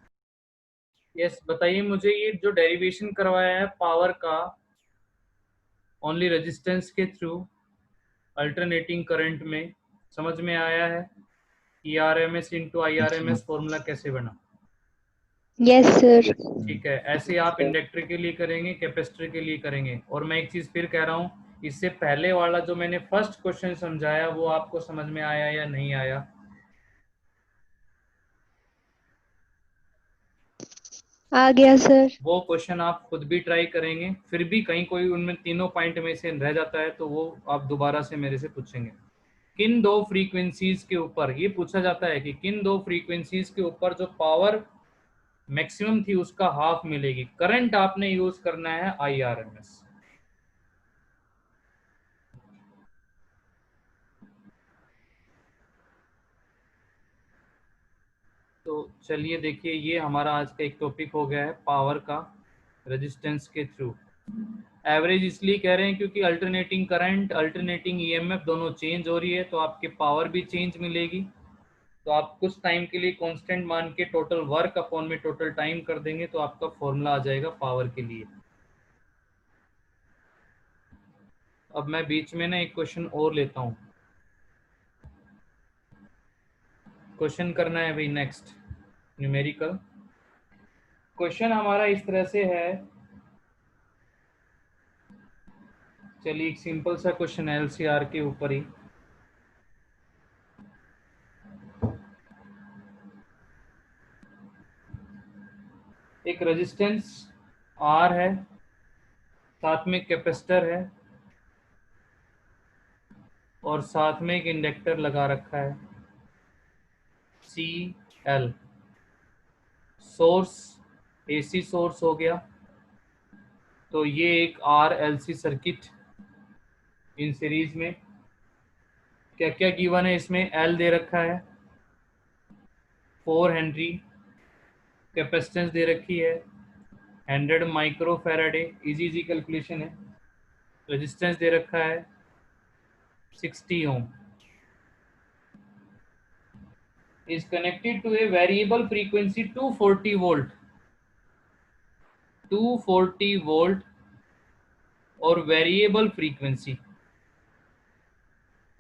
यस, बताइए मुझे, ये जो डेरिवेशन करवाया है पावर का ओनली रेजिस्टेंस के थ्रू अल्टरनेटिंग करंट में, समझ में आया है? ERMS इंटू IRMS फॉर्मूला कैसे बना? Yes sir. ठीक है, ऐसे आप इंडक्टर के लिए करेंगे, कैपेसिटर के लिए करेंगे। और मैं एक चीज फिर कह रहा हूँ, इससे पहले वाला जो मैंने फर्स्ट क्वेश्चन समझाया वो आपको समझ में आया या नहीं आया? आ गया सर। वो क्वेश्चन आप खुद भी ट्राई करेंगे, फिर भी कहीं कोई उनमें तीनों पॉइंट में से रह जाता है तो वो आप दोबारा से मेरे से पूछेंगे। किन दो फ्रीक्वेंसीज के ऊपर, ये पूछा जाता है कि किन दो फ्रीक्वेंसीज के ऊपर जो पावर मैक्सिमम थी उसका हाफ मिलेगी। करंट आपने यूज करना है IRMS। तो चलिए देखिए, ये हमारा आज का एक टॉपिक हो गया है पावर का रेजिस्टेंस के थ्रू। एवरेज इसलिए कह रहे हैं क्योंकि अल्टरनेटिंग करंट, अल्टरनेटिंग EMF दोनों चेंज हो रही है, तो आपकी पावर भी चेंज मिलेगी। तो आप कुछ टाइम के लिए कांस्टेंट मान के टोटल वर्क अपॉन में टोटल टाइम कर देंगे, तो आपका फॉर्मूला आ जाएगा पावर के लिए। अब मैं बीच में ना एक क्वेश्चन और लेता हूँ, क्वेश्चन करना है भाई नेक्स्ट न्यूमेरिकल। क्वेश्चन हमारा इस तरह से है, चलिए एक सिंपल सा क्वेश्चन है LCR के ऊपर ही। एक रेजिस्टेंस R है, साथ में कैपेसिटर है और साथ में एक इंडक्टर लगा रखा है CL। सोर्स AC सोर्स हो गया। तो ये एक RLC सर्किट इन सीरीज में। क्या क्या गिवन है इसमें? L दे रखा है 4 हेनरी, कैपेसिटेंस दे रखी है 100 माइक्रो फैराडे, इजी कैलकुलेशन है। रेजिस्टेंस दे रखा है 60 ओम। is connected to a variable frequency 240 volt, 240 volt और वेरिएबल फ्रीक्वेंसी,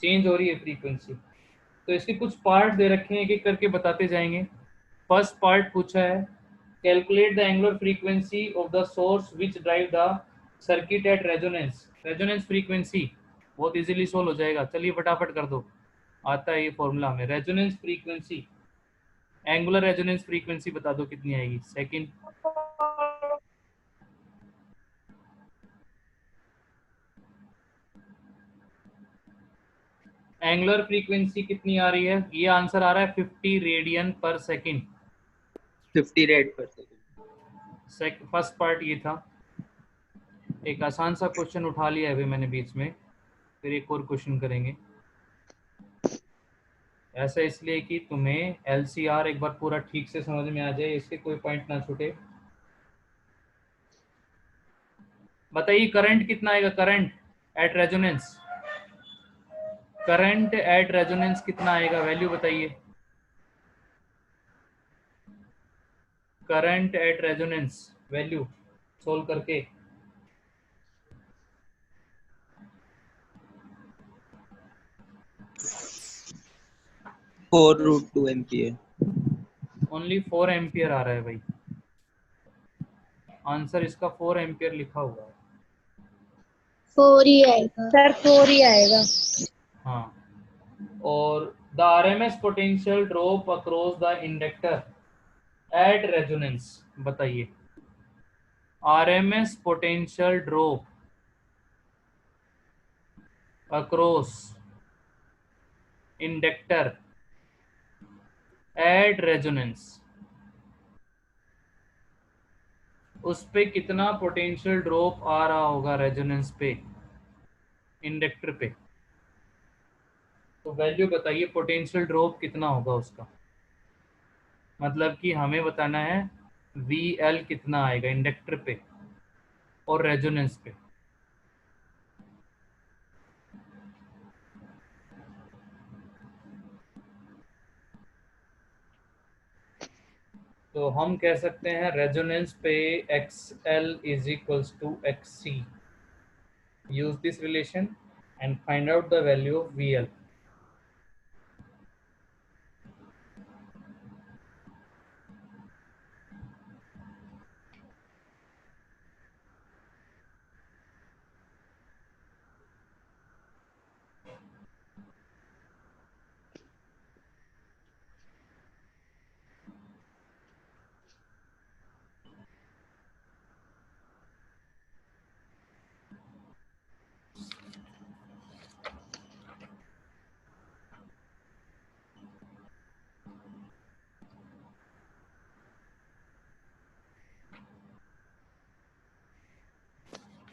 चेंज हो रही है फ्रीक्वेंसी। तो इसके कुछ पार्ट दे रखे हैं, एक एक करके बताते जाएंगे। फर्स्ट पार्ट पूछा है calculate the angular frequency of the source which drive the circuit at resonance. Resonance frequency बहुत इजीली सोल्व हो जाएगा, चलिए फटाफट कर दो, आता है ये फॉर्मूला में। Resonance frequency, angular resonance frequency बता दो कितनी आएगी। सेकंड, एंगुलर फ्रीक्वेंसी कितनी आ रही है? ये आंसर आ रहा है 50 रेडियन पर सेकंड। 50 रेड पर सेकंड। फर्स्ट पार्ट ये था। एक आसान सा क्वेश्चन उठा लिया है अभी मैंने बीच में, फिर एक और क्वेश्चन करेंगे। ऐसा इसलिए कि तुम्हें LCR एक बार पूरा ठीक से समझ में आ जाए, इसके कोई पॉइंट ना छूटे। बताइए करंट कितना आएगा, current at resonance, current at resonance कितना आएगा, वैल्यू बताइए। Current at resonance value solve करके। 4√2 एम्पियर। ओनली 4 एम्पियर आ रहा है भाई, आंसर इसका 4 एम्पियर लिखा हुआ है। 4 ही आएगा सर, 4 ही आएगा। हाँ, और the RMS potential drop across the inductor at resonance, बताइए RMS potential drop across inductor at resonance, उस पे कितना पोटेंशियल ड्रॉप आ रहा होगा रेजोनेंस पे, इंडक्टर पे। तो वैल्यू बताइए पोटेंशियल ड्रॉप कितना होगा उसका, मतलब कि हमें बताना है VL कितना आएगा इंडक्टर पे और रेजोनेंस पे। तो हम कह सकते हैं रेजोनेंस पे XL is equals to XC। Use this relation and find out the value of VL।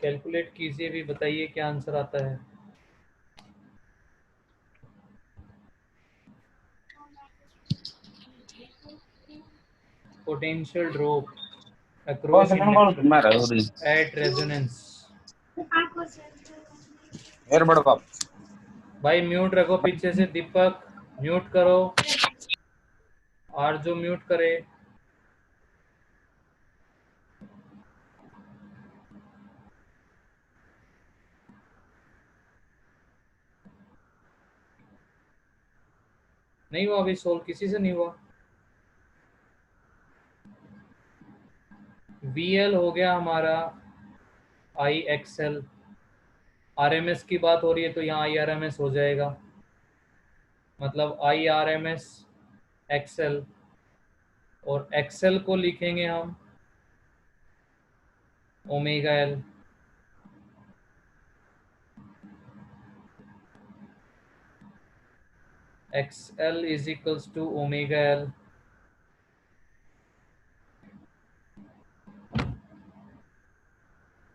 Calculate कीजिए, भी बताइए क्या आंसर आता है। Potential drop across inductor at resonance. भाई म्यूट रखो पीछे से, दीपक म्यूट करो, आरजू म्यूट करे। नहीं हुआ अभी सोल्व, किसी से नहीं हुआ। VL हो गया हमारा IXL, RMS की बात हो रही है तो यहाँ IRMS हो जाएगा, मतलब IRMS XL, और XL को लिखेंगे हम omega L। XL is equals to omega L।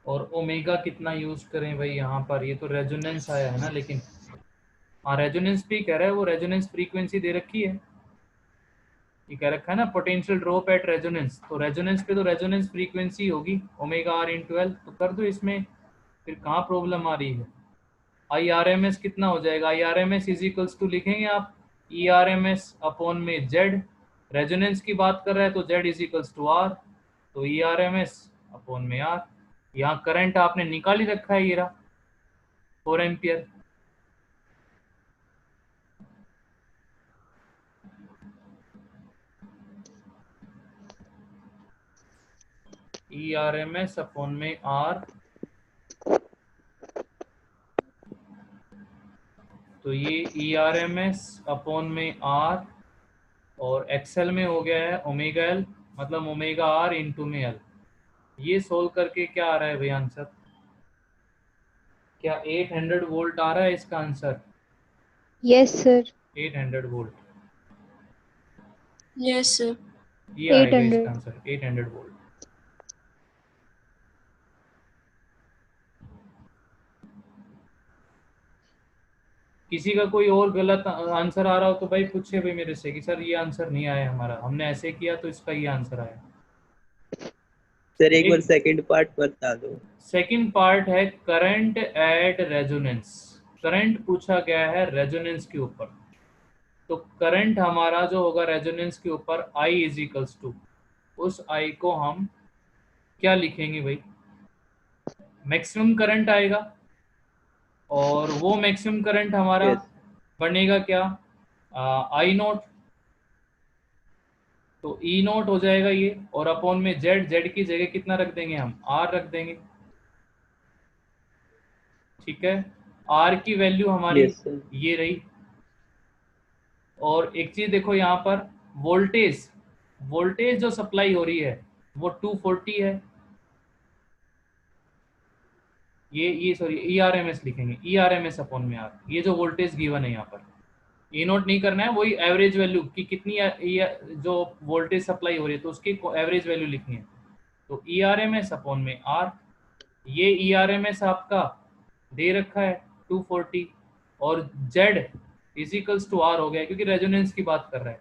और ओमेगा कितना यूज करें भाई यहाँ पर, ये तो रेजोनेंस आया है ना, लेकिन हाँ रेजोनेंस भी कह रहा है वो, रेजोनेंस फ्रीक्वेंसी दे रखी है, ये कह रखा है ना पोटेंशियल ड्रॉप एट रेजोनेंस, तो रेजोनेंस पे तो रेजोनेंस फ्रीक्वेंसी होगी ओमेगा R इंटू L, तो कर दो इसमें, फिर कहाँ प्रॉब्लम आ रही है। IRMS कितना हो जाएगा, IRMS इज इक्वल्स टू लिखेंगे आप ERMS अपॉन में Z, रेजोनेंस की बात कर रहा है तो Z is equals to R, तो ERMS अपॉन में R। यहाँ करंट आपने निकाल ही रखा है, ये रहा 4 एम्पियर। ERMS अपॉन में R, तो ये ERMS अपॉन में R और XL में हो गया है ओमेगा L, मतलब ओमेगा R इंटू में L। ये सोल्व करके क्या आ रहा है भाई आंसर, क्या 800 वोल्ट आ रहा है इसका answer? Yes sir. 800 volt, yes sir. ये आएगा 800। इसका आंसर 800 वोल्ट। किसी का कोई और गलत आंसर आ रहा हो तो भाई पूछे भाई मेरे से कि सर ये आंसर नहीं आया हमारा, हमने ऐसे किया तो इसका ये आंसर आया। सर एक बार सेकंड पार्ट बता दो। सेकंड पार्ट है करंट एट रेजोनेंस, करंट पूछा गया है रेजोनेंस के ऊपर, तो करंट हमारा जो होगा रेजोनेंस के ऊपर I इज इक्वल्स टू, उस I को हम क्या लिखेंगे भाई, मैक्सिमम करंट आएगा, और वो मैक्सिमम करंट हमारा Yes. बनेगा क्या, आई नोट, तो ई नोट हो जाएगा ये, और अपॉन में जेड, जेड की जगह कितना रख देंगे हम, आर रख देंगे। ठीक है, आर की वैल्यू हमारी Yes, sir. ये रही। और एक चीज देखो यहाँ पर, वोल्टेज, वोल्टेज जो सप्लाई हो रही है वो 240 है। ये sorry E R M S लिखेंगे, E R M S upon में आर, ये जो वोल्टेज गिवन है यहाँ पर, ये नोट नहीं करना है, वही एवरेज वैल्यू की कितनी जो वोल्टेज सप्लाई हो रही है तो उसकी एवरेज वैल्यू लिखनी है। तो E R M S upon में आर, ये ई आर एम एस आपका दे रखा है 240, और जेड इजिकल्स टू आर हो गया क्योंकि रेजोनेंस की बात कर रहा है,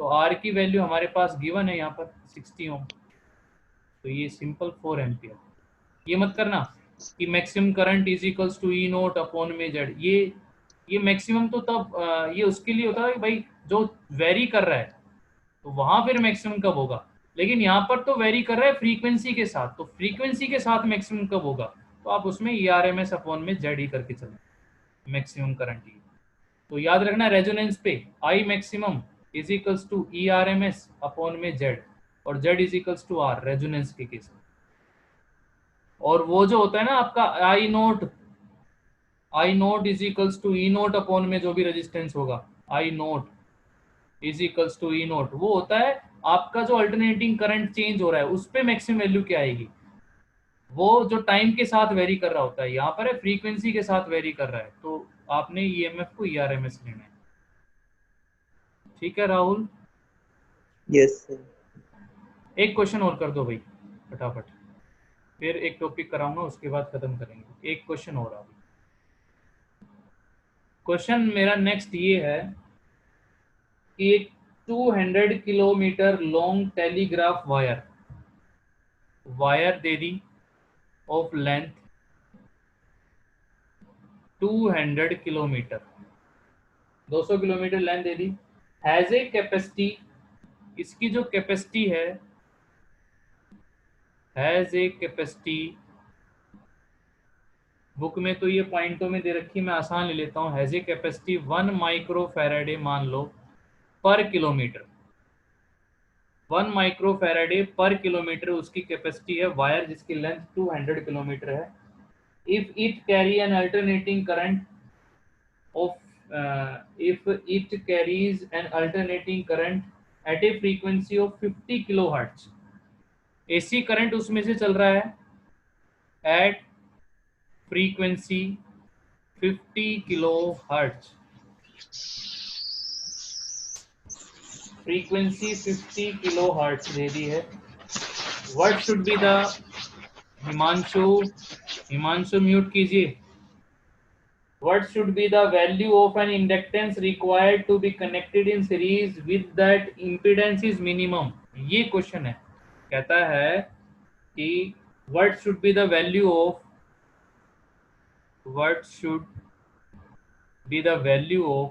तो आर की वैल्यू हमारे पास गिवन है यहाँ पर 60 ओम। तो ये सिंपल 4 एम्पियर। ये मत करना कि maximum current is equals to E note upon में जेड, ये मैक्सिमम तो तब ये उसके लिए होता है कि भाई जो वेरी कर रहा है तो वहां फिर मैक्सिमम कब होगा, लेकिन यहाँ पर तो वेरी कर रहा है फ्रीक्वेंसी के साथ, तो फ्रीक्वेंसी के साथ मैक्सिमम कब होगा, तो आप उसमें E R M S upon में जेड ही करके चलें, मैक्सिमम करंट ही। तो याद रखना रेजोनेंस पे I maximum is equals to E R M S upon में जेड, और Z is equals to R resonance के केस में। और वो जो होता है ना आपका I naught is equals to E note upon में जो भी रेजिस्टेंस होगा, I naught is equals to E naught, वो होता है आपका जो अल्टरनेटिंग करंट चेंज हो रहा है उस पे मैक्सिमम वैल्यू क्या आएगी, वो जो टाइम के साथ वेरी कर रहा होता है, यहाँ पर है फ्रीक्वेंसी के साथ वेरी कर रहा है, तो आपने ईएमएफ को ईआरएमएस लेना है। ठीक है राहुल, Yes, sir. एक क्वेश्चन और कर दो भाई फटाफट, फिर एक टॉपिक कराऊंगा उसके बाद खत्म करेंगे, एक क्वेश्चन और। अभी क्वेश्चन मेरा नेक्स्ट ये है कि एक 200 kilometre long telegraph wire, wire they the of length 200 kilometre, 200 kilometre length they the, has a capacity, इसकी जो capacity has a capacity, book में तो ये पॉइंटों में दे रखी, मैं आसान ले लेता हूँ, has a capacity 1 micro Faraday मान लो पर किलोमीटर, 1 माइक्रो फैराडे पर किलोमीटर उसकी कैपेसिटी है, वायर जिसकी लेंथ 200 किलोमीटर है। If it carry N alternating current of if it carries an alternating current at a frequency of 50 kilohertz, AC current उसमें से चल रहा है at frequency 50 kilohertz, frequency 50 kilohertz दे दी है। What should be the, Himanshu mute कीजिए, what should be the value of an inductance required to be connected in series with that impedance is minimum, ये question है। कहता है कि what should be the value of, what should be the value of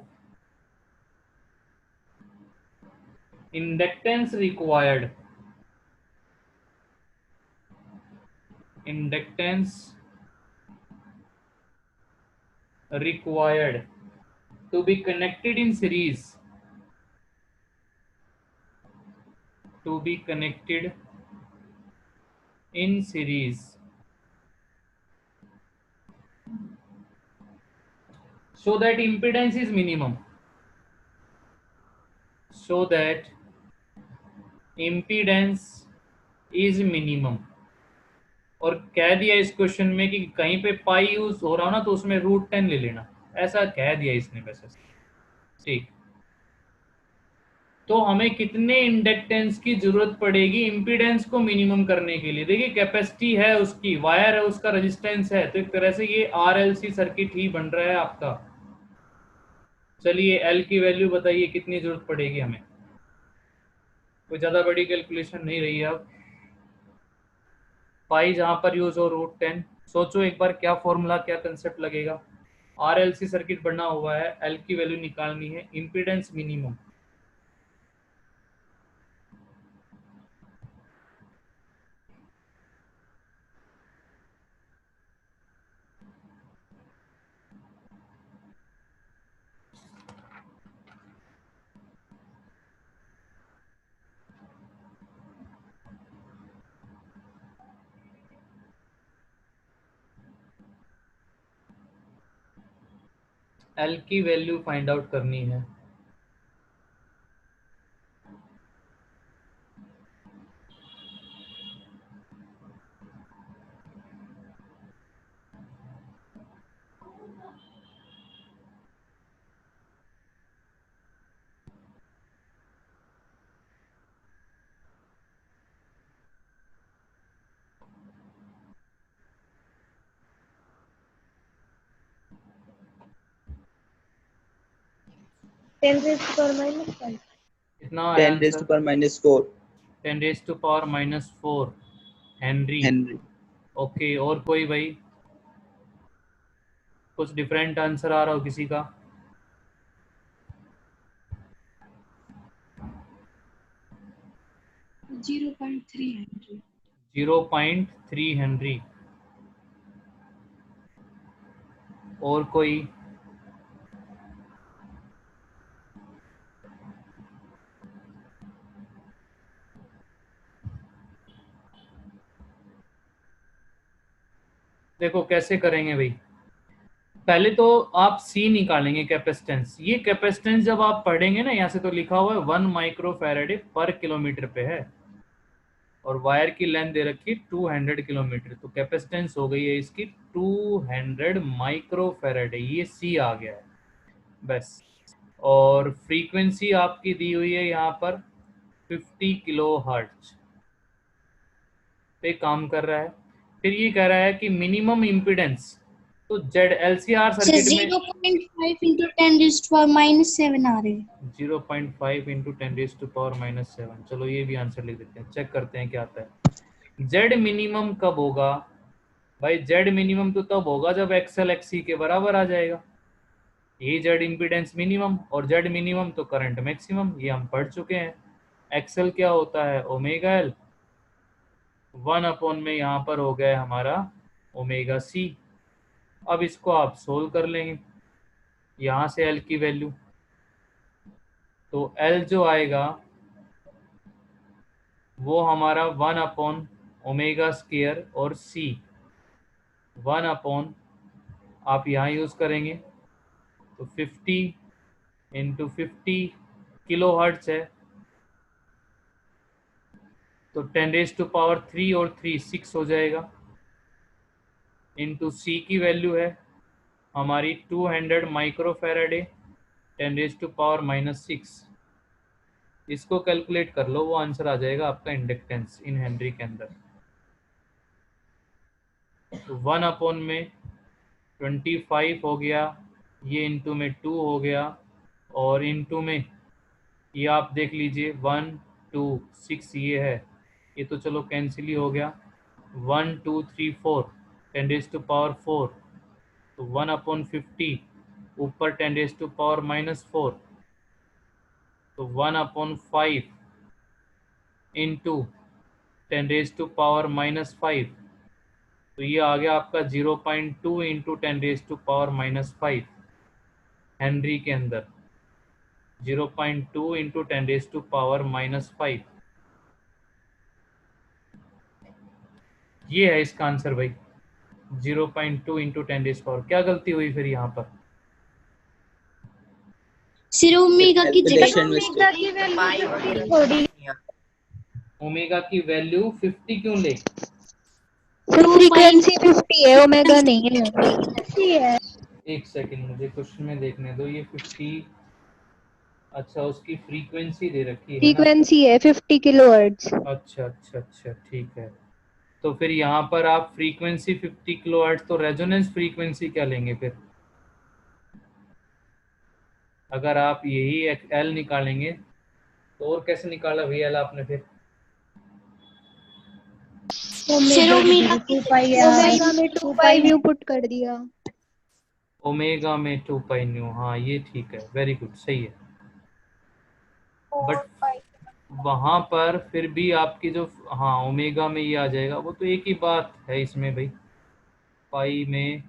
inductance required, inductance required to be connected in series, to be connected in series so that impedance is minimum, so that impedance is minimum। और कह दिया इस question में कि कहीं पे पाई use हो रहा हो ना तो उसमें √10 ले लेना, ऐसा कह दिया इसने वैसे। ठीक, तो हमें कितने इंडक्टेंस की जरूरत पड़ेगी इंपीडेंस को मिनिमम करने के लिए, देखिए कैपेसिटी है उसकी, वायर है उसका, रेजिस्टेंस है, तो एक तरह से ये आरएलसी सर्किट ही बन रहा है आपका। चलिए एल की वैल्यू बताइए कितनी जरूरत पड़ेगी हमें, कोई ज्यादा बड़ी कैलकुलेशन नहीं रही है अब, पाई जहां पर यूज हो √10, सोचो एक बार क्या फॉर्मूला क्या कंसेप्ट लगेगा, आरएलसी सर्किट बनना हुआ है, एल की वैल्यू निकालनी है, इंपीडेंस मिनिमम, एल की वैल्यू फाइंड आउट करनी है। कितना आया 10 raised to answer? power minus 4 10 raise to power -4 henry. Henry. Okay, और कोई भाई कुछ डिफरेंट आंसर आ रहा हो किसी का? Zero point three Henry. 0.3 Henry. और कोई? देखो कैसे करेंगे भाई, पहले तो आप सी निकालेंगे कैपेसिटेंस। ये कैपेसिटेंस जब आप पढ़ेंगे ना, यहाँ से तो लिखा हुआ है 1 माइक्रो फैराडे पर किलोमीटर पे है, और वायर की लेंथ दे रखी है 200 किलोमीटर, तो कैपेसिटेंस हो गई है इसकी 200 माइक्रो फैराडे, ये सी आ गया है बस। और फ्रीक्वेंसी आपकी दी हुई है यहाँ पर 50 किलो हर्ट्ज पे काम कर रहा है। फिर ये कह रहा है कि मिनिमम इम्पीडेंस, तो जेड एलसीआर सर्किट में 0.5 into 10 raised to power minus 7 आ रहे हैं। 0.5 इंटू 10 रेज़ टू पावर -7। चलो ये भी आंसर लिख देते हैं, चेक करते हैं क्या आता है। जेड मिनिमम कब होगा भाई? जेड मिनिमम तो तब होगा जब एक्सएल एक्सी के बराबर आ जाएगा। ये जेड इम्पीडेंस मिनिमम, और जेड मिनिमम तो करंट मैक्सिमम, ये हम पढ़ चुके हैं। एक्सएल क्या होता है? ओमेगा एल, 1 में यहाँ पर हो गया हमारा ओमेगा सी। अब इसको आप सोल्व कर लेंगे, यहाँ से एल की वैल्यू, तो एल जो आएगा वो हमारा 1/ओमेगा स्क्वायर, और सी 1/ आप यहाँ यूज़ करेंगे तो 50 इंटू 50 किलो हर्ट्ज है, तो 10 रेज़ टू पावर 3 और 3 6 हो जाएगा, इंटू सी की वैल्यू है हमारी 200 micro farad, 10 raise to power -6। इसको कैलकुलेट कर लो, वो आंसर आ जाएगा आपका इंडक्टेंस इन हेनरी के अंदर। तो 1/ में 25 हो गया, ये इंटू में 2 हो गया, और इंटू में ये आप देख लीजिए 1 2 6 ये है, ये तो चलो कैंसिल ही हो गया। 1 2 3 4 10 रेज़ टू पावर 4, तो 1/50 ऊपर 10 रेज़ टू पावर -4, तो 1/5 इंटू 10 रेज़ टू पावर -5, तो ये आ गया आपका 0.2 into 10 raise to power -5 henry के अंदर। 0.2 इंटू 10 रेज़ टू पावर -5, ये है इसका आंसर भाई। 0.2 इंटू 10 रेज़ पावर। क्या गलती हुई फिर यहाँ पर? सिर्फ ओमेगा की Calculation जगह ओमेगा की वैल्यू 50 क्यों ले? फ्रीक्वेंसी 50 है, ओमेगा नहीं है। एक सेकंड मुझे क्वेश्चन में देखने दो। ये 50, अच्छा उसकी फ्रीक्वेंसी दे रखी है ना? फ्रीक्वेंसी है 50 किलोहर्ट्ज। अच्छा अच्छा अच्छा ठीक है, तो फिर यहाँ पर आप फ्रीक्वेंसी 50 किलोहर्ट्ज, तो रेजोनेंस फ्रीक्वेंसी क्या लेंगे फिर? अगर आप यही एल निकालेंगे तो और कैसे निकाला भैया एल आपने फिर? ओमेगा में 2 पाई न्यू पुट कर दिया। ओमेगा में 2 पाई न्यू, हाँ ये ठीक है, वेरी गुड, सही है। बट वहाँ पर फिर भी आपकी जो, हाँ ओमेगा में ये आ जाएगा, वो तो एक ही बात है इसमें भाई, पाई में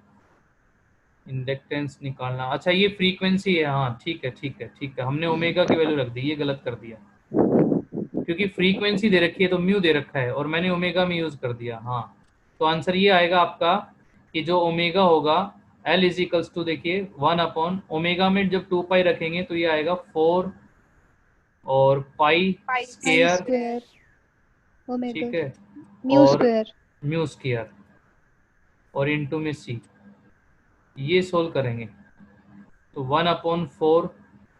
इंडक्टेंस निकालना। अच्छा ये फ्रीक्वेंसी है, हाँ ठीक है ठीक है ठीक है, हमने ओमेगा की वैल्यू रख दी, ये गलत कर दिया, क्योंकि फ्रीक्वेंसी दे रखी है तो म्यू दे रखा है और मैंने ओमेगा में यूज़ कर दिया। हाँ तो आंसर ये आएगा आपका कि जो ओमेगा होगा L इज इक्वल्स टू देखिए 1 अपॉन ओमेगा में जब 2 पाई रखेंगे तो ये आएगा 4 और पाई स्केयर, स्क्वायर ओमेगा ठीक है, म्यू और स्क्वायर म्यू स्केयर और इनटू में c। ये सोल्व करेंगे तो 1 अपॉन 4,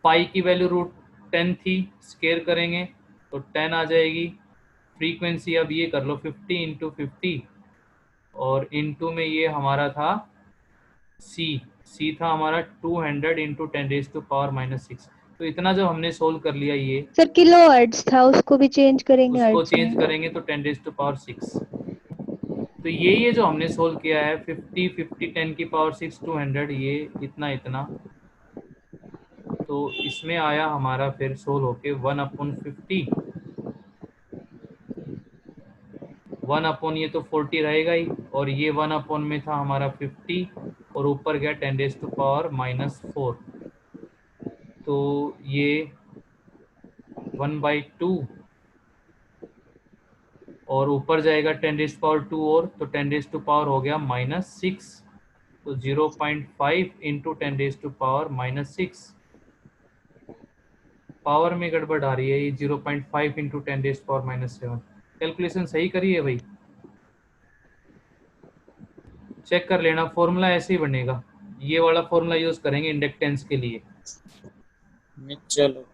पाई की वैल्यू रूट 10 थी, स्केयर करेंगे तो 10 आ जाएगी। फ्रीक्वेंसी अब ये कर लो 50 इंटू 50 और इनटू में ये हमारा था सी था हमारा 200 इंटू 10⁻⁻⁶। तो इतना जो हमने सोल्व कर लिया ये, सर किलो हर्ट्ज था, उसको भी चेंज करेंगे उसको हर्ट्ज चेंज में। करेंगे तो 10⁻⁶। तो ये जो हमने सोल्व किया है 50 50 10⁻⁶ 200, ये इतना इतना, तो इसमें आया हमारा फिर सोल्व होके 1 अपॉन 50, 1 अपॉन ये तो 40 रहेगा ही, और ये 1 अपॉन में था हमारा 50 और ऊपर गया 10⁻⁻⁴। तो ये 1/2 और ऊपर जाएगा 10⁻² और तो 10⁻² हो गया -6, तो 0.5 इंटू 10⁻⁻⁶। पावर में गड़बड़ आ रही है, ये 0.5 इंटू 10⁻⁻⁷। कैलकुलेशन सही करी है भाई, चेक कर लेना। फॉर्मूला ऐसे ही बनेगा, ये वाला फॉर्मूला यूज करेंगे इंडक्टेंस के लिए। चलो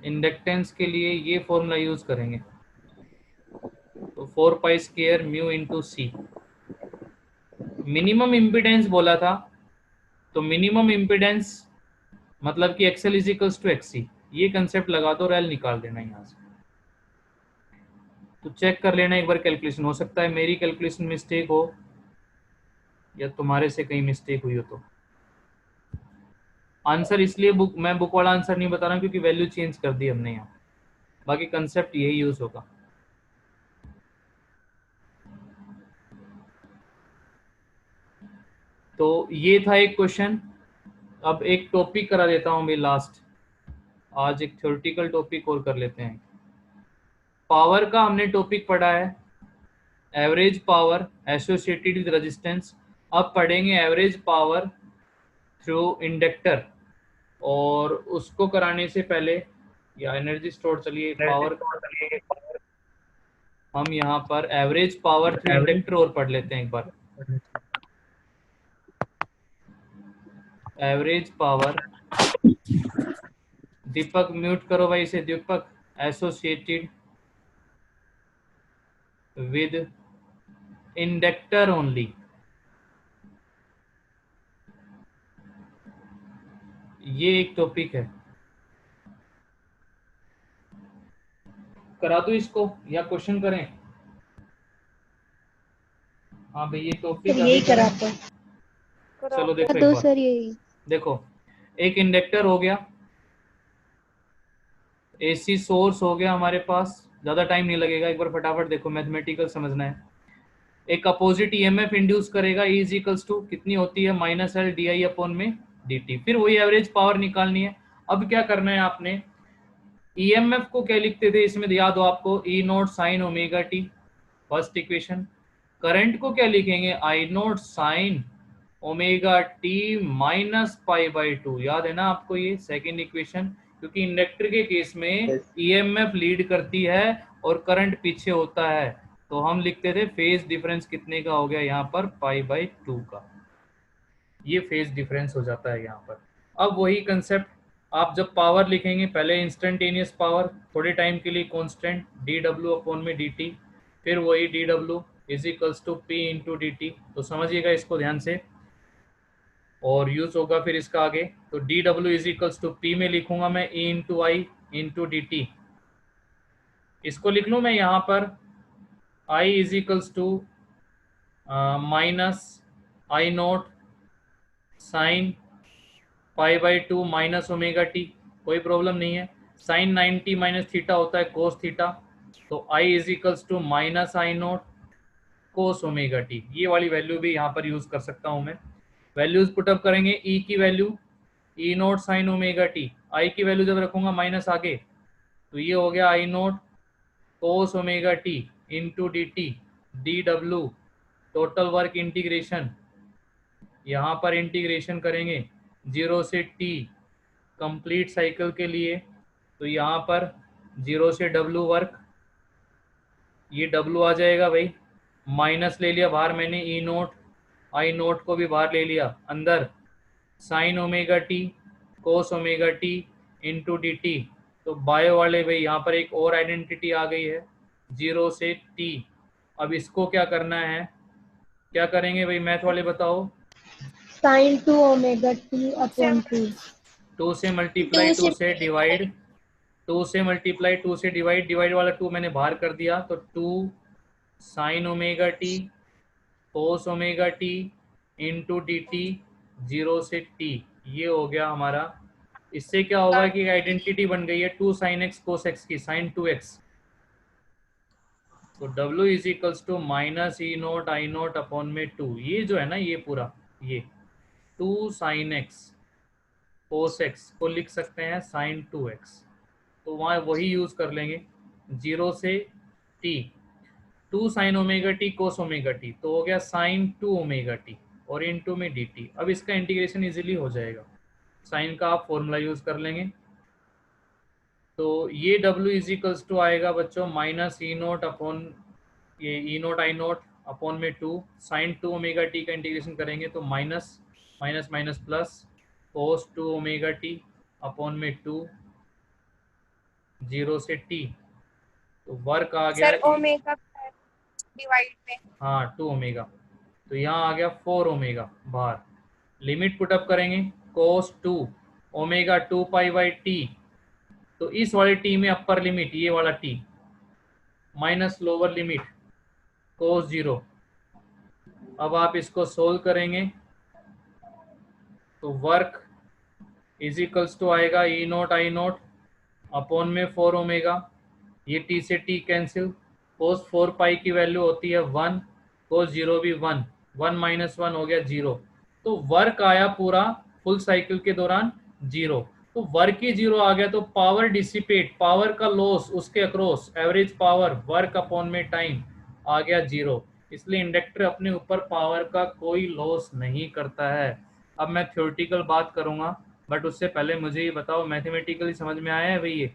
इंडक्टेंस के लिए ये फॉर्मूला यूज करेंगे, तो 4 pi square mu into C. Minimum impedance बोला था, तो मिनिमम इम्पिडेंस मतलब कि XL is equals to XC, ये कंसेप्ट लगा दो और एल निकाल देना यहाँ से। तो चेक कर लेना एक बार कैलकुलेशन, हो सकता है मेरी कैलकुलेशन मिस्टेक हो या तुम्हारे से कहीं मिस्टेक हुई हो। तो आंसर इसलिए मैं बुक वाला आंसर नहीं बता रहा क्योंकि वैल्यू चेंज कर दी हमने यहाँ, बाकी कंसेप्ट यही यूज होगा। तो ये था एक क्वेश्चन। अब एक टॉपिक करा देता हूँ मैं लास्ट, आज एक थ्योरेटिकल टॉपिक और कर लेते हैं। पावर का हमने टॉपिक पढ़ा है, average power associated with resistance. अब पढ़ेंगे एवरेज पावर थ्रू इंडक्टर, और उसको कराने से पहले या एनर्जी स्टोर, चलिए पावर हम यहाँ पर एवरेज पावर थ्रू इंडक्टर और पढ़ लेते हैं एक बार। एवरेज पावर, दीपक म्यूट करो भाई इसे, दीपक, एसोसिएटेड विद इंडक्टर ओनली, ये एक टॉपिक है। करा दो इसको या क्वेश्चन करें? हाँ भाई ये टॉपिक सर यही कराते हैं। चलो देखो एक दो बार, सर यही। देखो एक इंडक्टर हो गया, एसी सोर्स हो गया हमारे पास, ज्यादा टाइम नहीं लगेगा, एक बार फटाफट देखो, मैथमेटिकल समझना है। एक अपोजिट ईएमएफ इंड्यूस करेगा, E इज इक्वल्स टू कितनी होती है -L di अपॉन में dt। फिर वही एवरेज पावर निकालनी है। अब क्या करना है आपने, ईएमएफ को क्या लिखते थे इसमें याद हो आपको, E naught sine omega T, first equation. Current को क्या लिखेंगे, I naught sine omega T minus π/2, याद है ना आपको ये सेकेंड इक्वेशन, क्योंकि इंडक्टर के केस में ईएमएफ लीड करती है और करंट पीछे होता है, तो हम लिखते थे फेज डिफरेंस कितने का हो गया यहाँ पर, π/2 का, ये फेज डिफरेंस हो जाता है यहाँ पर। अब वही कंसेप्ट, आप जब पावर लिखेंगे पहले इंस्टेंटेनियस पावर, थोड़े टाइम के लिए कांस्टेंट dw अपॉन में dt, फिर वही dw is equals to p into dt। तो समझिएगा इसको ध्यान से, और यूज होगा फिर इसका आगे। तो dw is equals to p में लिखूंगा मैं e into I into dt, इसको लिख लूँ मैं यहाँ पर I is equals to minus I naught sine π/2 minus omega T, कोई प्रॉब्लम नहीं है। साइन 90 माइनस थीटा होता है कोस थीटा, तो I is equals to minus I naught cos omega T, ये वाली वैल्यू भी यहाँ पर यूज कर सकता हूँ मैं। वैल्यूज पुटअप करेंगे, E की value E naught sine omega T, I की वैल्यू जब रखूंगा माइनस आगे, तो ये हो गया I naught cos omega T into D T, D W total work integration यहाँ पर इंटीग्रेशन करेंगे 0 से t कंप्लीट साइकिल के लिए, तो यहाँ पर 0 से w वर्क, ये w आ जाएगा भाई, माइनस ले लिया बाहर मैंने ई नोट, आई नोट को भी बाहर ले लिया, अंदर साइन ओमेगा टी कोस omega T into D T. तो बायो वाले भाई यहाँ पर एक और आइडेंटिटी आ गई है 0 से t। अब इसको क्या करना है, क्या करेंगे भाई मैथ वाले बताओ। sin 2 omega t upon 2 2 से मल्टीप्लाई 2 से डिवाइड, 2 से मल्टीप्लाई 2 से डिवाइड, डिवाइड वाला 2 मैंने बाहर कर दिया, तो 2 साइन ओमेगा टी कोस omega T into D T 0 से t, ये हो गया हमारा। इससे क्या होगा कि आइडेंटिटी बन गई है 2 साइन एक्स कोस एक्स की, साइन 2x। तो W is equals to minus E naught I naught upon में 2, ये जो है ना ये पूरा, ये 2 साइन एक्स कोस एक्स को लिख सकते हैं साइन 2x, तो वहाँ वही यूज कर लेंगे 0 से t, 2 साइन ओमेगा टी कोस ओमेगा टी, तो हो गया साइन 2 ओमेगा टी और इनटू में dt। अब इसका इंटीग्रेशन इजीली हो जाएगा, साइन का आप फॉर्मूला यूज कर लेंगे, तो ये W इज इक्वल्स टू आएगा बच्चों माइनस ई नोट अपॉन ये ई नोट आई नोट अपॉन में 2 साइन 2 ओमेगा टी का इंटीग्रेशन करेंगे तो minus minus minus plus cos 2 omega T upon में 2 0 से t, तो वर्क आ गया सर ओमेगा डिवाइड में, हाँ 2 ओमेगा, तो यहाँ आ गया 4 ओमेगा बाहर, लिमिट पुटअप करेंगे कोस 2 ओमेगा 2 पाई बाई टी, तो इस वाले t में अपर लिमिट ये वाला t माइनस लोअर लिमिट कोस 0। अब आप इसको सोल्व करेंगे तो वर्क इज इक्वल्स टू आएगा ई नोट आई नोट अपॉन में 4 ओमेगा, ये t से t कैंसिल, कोस 4 पाई की वैल्यू होती है 1, कोस 0 भी 1, 1 माइनस 1 हो गया 0, तो वर्क आया पूरा फुल साइकिल के दौरान 0, तो वर्क ही 0 आ गया, तो पावर डिसिपेट, पावर का लॉस उसके across, average power work upon में टाइम आ गया 0, इसलिए इंडक्टर अपने ऊपर पावर का कोई लॉस नहीं करता है। अब मैं थ्योरेटिकल बात करूंगा, बट उससे पहले मुझे ये बताओ मैथमेटिकली समझ में आया है भाई, ये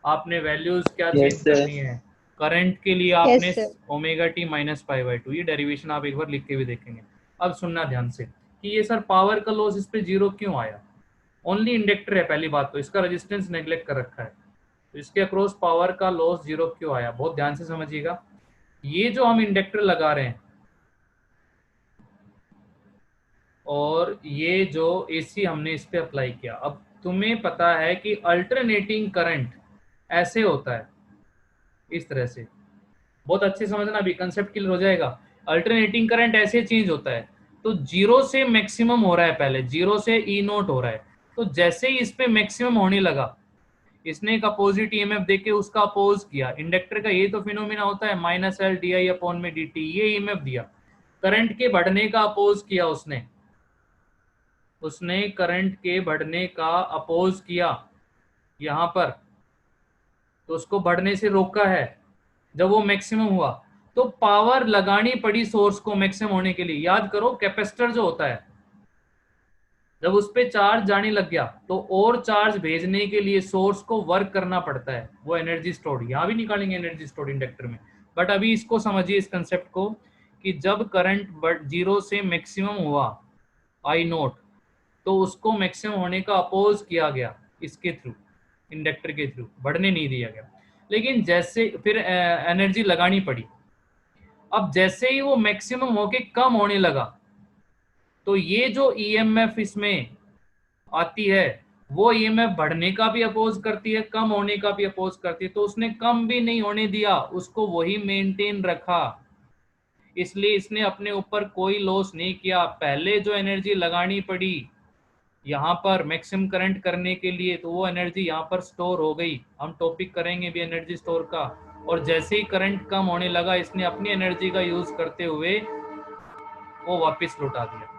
आपने वैल्यूज क्या चेंज करनी है करंट के लिए, आपने omega T minus pi by 2, ये डेरिवेशन आप एक बार लिख के भी देखेंगे। अब सुनना ध्यान से कि ये सर पावर का लॉस इस पे 0 क्यों आया, ओनली इंडक्टर है पहली बात, तो इसका रेजिस्टेंस नेग्लेक्ट कर रखा है, तो इसके अक्रॉस पावर का लॉस 0 क्यों आया, बहुत ध्यान से समझिएगा। ये जो हम इंडक्टर लगा रहे हैं और ये जो AC हमने इस पे अप्लाई किया, अब तुम्हें पता है कि अल्टरनेटिंग करंट ऐसे होता है, इस तरह से, बहुत अच्छे समझना, अभी कंसेप्ट क्लियर हो जाएगा। अल्टरनेटिंग करंट ऐसे चेंज होता है, तो 0 से मैक्सिमम हो रहा है, पहले 0 से ई नोट हो रहा है, तो जैसे ही इस पे मैक्सिमम होने लगा, इसने एक अपोजिट EMF देके उसका अपोज किया, इंडक्टर का ये तो फिनोमिना होता है minus L D I upon में डी टी, ये EMF दिया, करंट के बढ़ने का अपोज किया उसने करंट के बढ़ने का अपोज किया यहाँ पर, तो उसको बढ़ने से रोका है, जब वो मैक्सिमम हुआ तो पावर लगानी पड़ी सोर्स को मैक्सिमम होने के लिए। याद करो कैपेसिटर जो होता है, जब उस पे चार्ज जाने लग गया तो और चार्ज भेजने के लिए सोर्स को वर्क करना पड़ता है, वो एनर्जी स्टोर्ड, यहाँ भी निकालेंगे एनर्जी स्टोर्ड इंडक्टर में, बट अभी इसको समझिए इस कंसेप्ट को कि जब करंट 0 से मैक्सिमम हुआ आई नोट, तो उसको मैक्सिमम होने का अपोज किया गया इसके थ्रू, इंडक्टर के थ्रू, बढ़ने नहीं दिया गया, लेकिन जैसे फिर एनर्जी लगानी पड़ी, अब जैसे ही वो मैक्सिमम होके कम होने लगा, तो ये जो EMF इसमें आती है वो EMF बढ़ने का भी अपोज करती है, कम होने का भी अपोज करती है, तो उसने कम भी नहीं होने दिया, उसको वही मेंटेन रखा, इसलिए इसने अपने ऊपर कोई लॉस नहीं किया। पहले जो एनर्जी लगानी पड़ी यहाँ पर मैक्सिमम करंट करने के लिए, तो वो एनर्जी यहाँ पर स्टोर हो गई, हम टॉपिक करेंगे भी एनर्जी स्टोर का, और जैसे ही करंट कम होने लगा इसने अपनी एनर्जी का यूज करते हुए वो वापस लौटा दिया,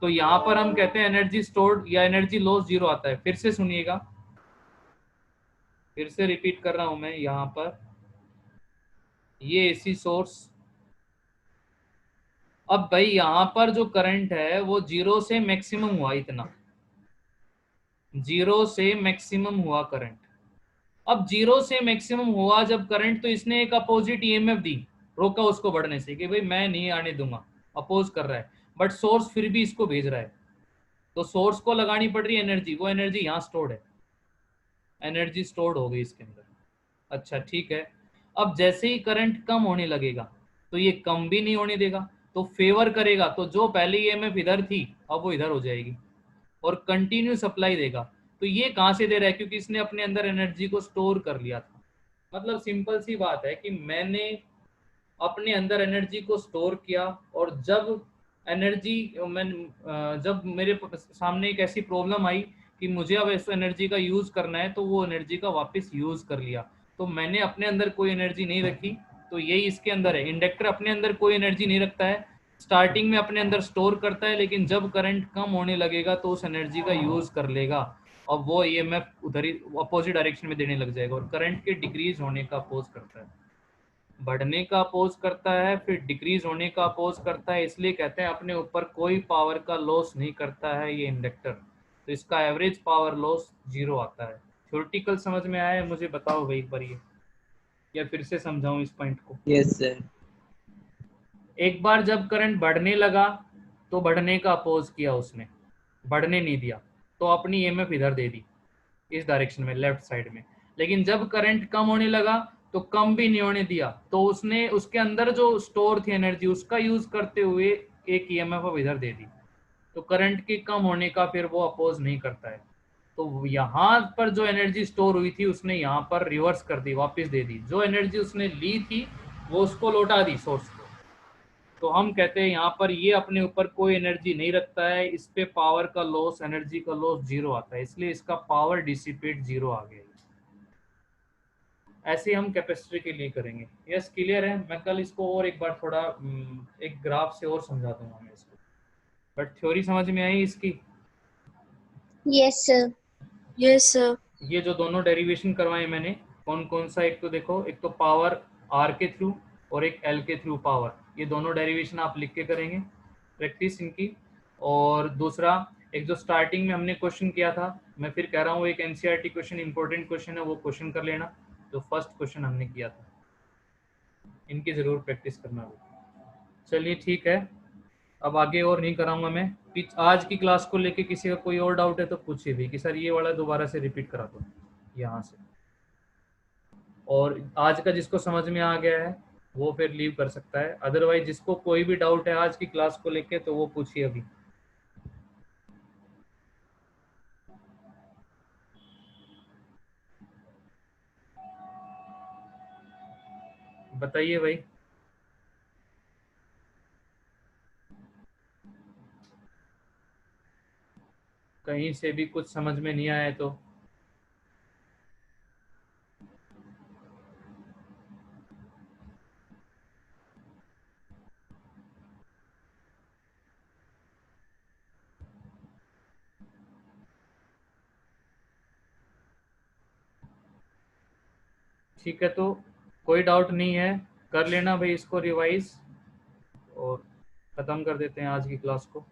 तो यहाँ पर हम कहते हैं एनर्जी स्टोर्ड या एनर्जी लॉस 0 आता है। फिर से सुनिएगा, फिर से रिपीट कर रहा हूं मैं, यहाँ पर ये AC सोर्स अब भाई यहाँ पर जो करंट है वो 0 से मैक्सिमम हुआ, इतना 0 से मैक्सिमम हुआ करंट। अब 0 से मैक्सिमम हुआ जब करंट, तो इसने एक अपोजिट ईएमएफ दी, रोका उसको बढ़ने से कि भाई मैं नहीं आने दूंगा, अपोज कर रहा है, बट सोर्स फिर भी इसको भेज रहा है, तो सोर्स को लगानी पड़ रही है एनर्जी, वो एनर्जी यहाँ स्टोर्ड है, एनर्जी स्टोर्ड हो गई इसके अंदर। अच्छा ठीक है, अब जैसे ही करंट कम होने लगेगा तो ये कम भी नहीं होने देगा, तो फेवर करेगा, तो जो पहले ईएमएफ इधर थी अब वो इधर हो जाएगी और कंटिन्यू सप्लाई देगा। तो ये कहाँ से दे रहा है, क्योंकि इसने अपने अंदर एनर्जी को स्टोर कर लिया था। मतलब सिंपल सी बात है कि मैंने अपने अंदर एनर्जी को स्टोर किया, और जब एनर्जी जब मेरे सामने एक ऐसी प्रॉब्लम आई कि मुझे अब इस एनर्जी का यूज करना है, तो वो एनर्जी का वापस यूज कर लिया। तो मैंने अपने अंदर कोई एनर्जी नहीं रखी, तो यही इसके अंदर है। इंडक्टर अपने अंदर कोई एनर्जी नहीं रखता है, स्टार्टिंग में अपने अंदर स्टोर करता है, लेकिन जब करंट कम होने लगेगा तो उस एनर्जी का यूज कर लेगा और वो ईएमएफ उधर ही अपोजिट डायरेक्शन में देने लग जाएगा, और करंट के डिक्रीज होने का अपोज करता है, बढ़ने का अपोज करता है, फिर डिक्रीज होने का अपोज करता है। इसलिए कहते हैं अपने ऊपर कोई पावर का लॉस नहीं करता है ये इंडक्टर, तो इसका एवरेज पावर लॉस 0 आता है। थ्योरेटिकल समझ में आया है मुझे, बताओ भाई एक बार ये, या फिर से समझाऊं इस पॉइंट को? Yes sir. एक बार जब करंट बढ़ने लगा तो बढ़ने का अपोज किया उसने, बढ़ने नहीं दिया, तो अपनी ईएमएफ इधर दे दी इस डायरेक्शन में, लेफ्ट साइड में। लेकिन जब करंट कम होने लगा तो कम भी नहीं होने दिया, तो उसने उसके अंदर जो स्टोर थी एनर्जी उसका यूज करते हुए एक ईएमएफ अब इधर दे दी, तो करंट के कम होने का फिर वो अपोज नहीं करता है। तो यहाँ पर जो एनर्जी स्टोर हुई थी उसने यहाँ पर रिवर्स कर दी, वापस दे दी, जो एनर्जी उसने ली थी वो उसको लौटा दी सोर्स को। तो हम कहते हैं यहाँ पर ये अपने ऊपर कोई एनर्जी नहीं रखता है, इस पे पावर का लॉस, एनर्जी का लॉस 0 आता है, इसलिए इसका पावर डिसिपेट 0 आ गया। ऐसे हम कैपेसिटर के लिए करेंगे। यस क्लियर है? मैं कल इसको और एक बार थोड़ा एक ग्राफ से और समझा दूंगा मैं इसको, बट थ्योरी समझ में आई इसकी? Yes sir. Yes sir. ये जो दोनों डेरिवेशन करवाए मैंने, कौन कौन सा, एक तो देखो, एक तो पावर आर के थ्रू और एक एल के थ्रू पावर, ये दोनों डेरिवेशन आप लिख के करेंगे प्रैक्टिस इनकी। और दूसरा, एक जो स्टार्टिंग में हमने क्वेश्चन किया था, मैं फिर कह रहा हूँ एक एनसीईआरटी क्वेश्चन, इंपॉर्टेंट क्वेश्चन है, वो क्वेश्चन कर लेना जो फर्स्ट क्वेश्चन हमने किया था, इनकी जरूर प्रैक्टिस करना होगा। चलिए ठीक है, अब आगे और नहीं कराऊंगा मैं। आज की क्लास को लेके किसी का कोई और डाउट है तो पूछिए भी कि सर ये वाला दोबारा से रिपीट करा दो यहाँ से, और आज का जिसको समझ में आ गया है वो फिर लीव कर सकता है, अदरवाइज जिसको कोई भी डाउट है आज की क्लास को लेके तो वो पूछिए अभी। बताइए भाई। कहीं से भी कुछ समझ में नहीं आया तो ठीक है, तो कोई डाउट नहीं है, कर लेना भाई इसको रिवाइज, और ख़त्म कर देते हैं आज की क्लास को।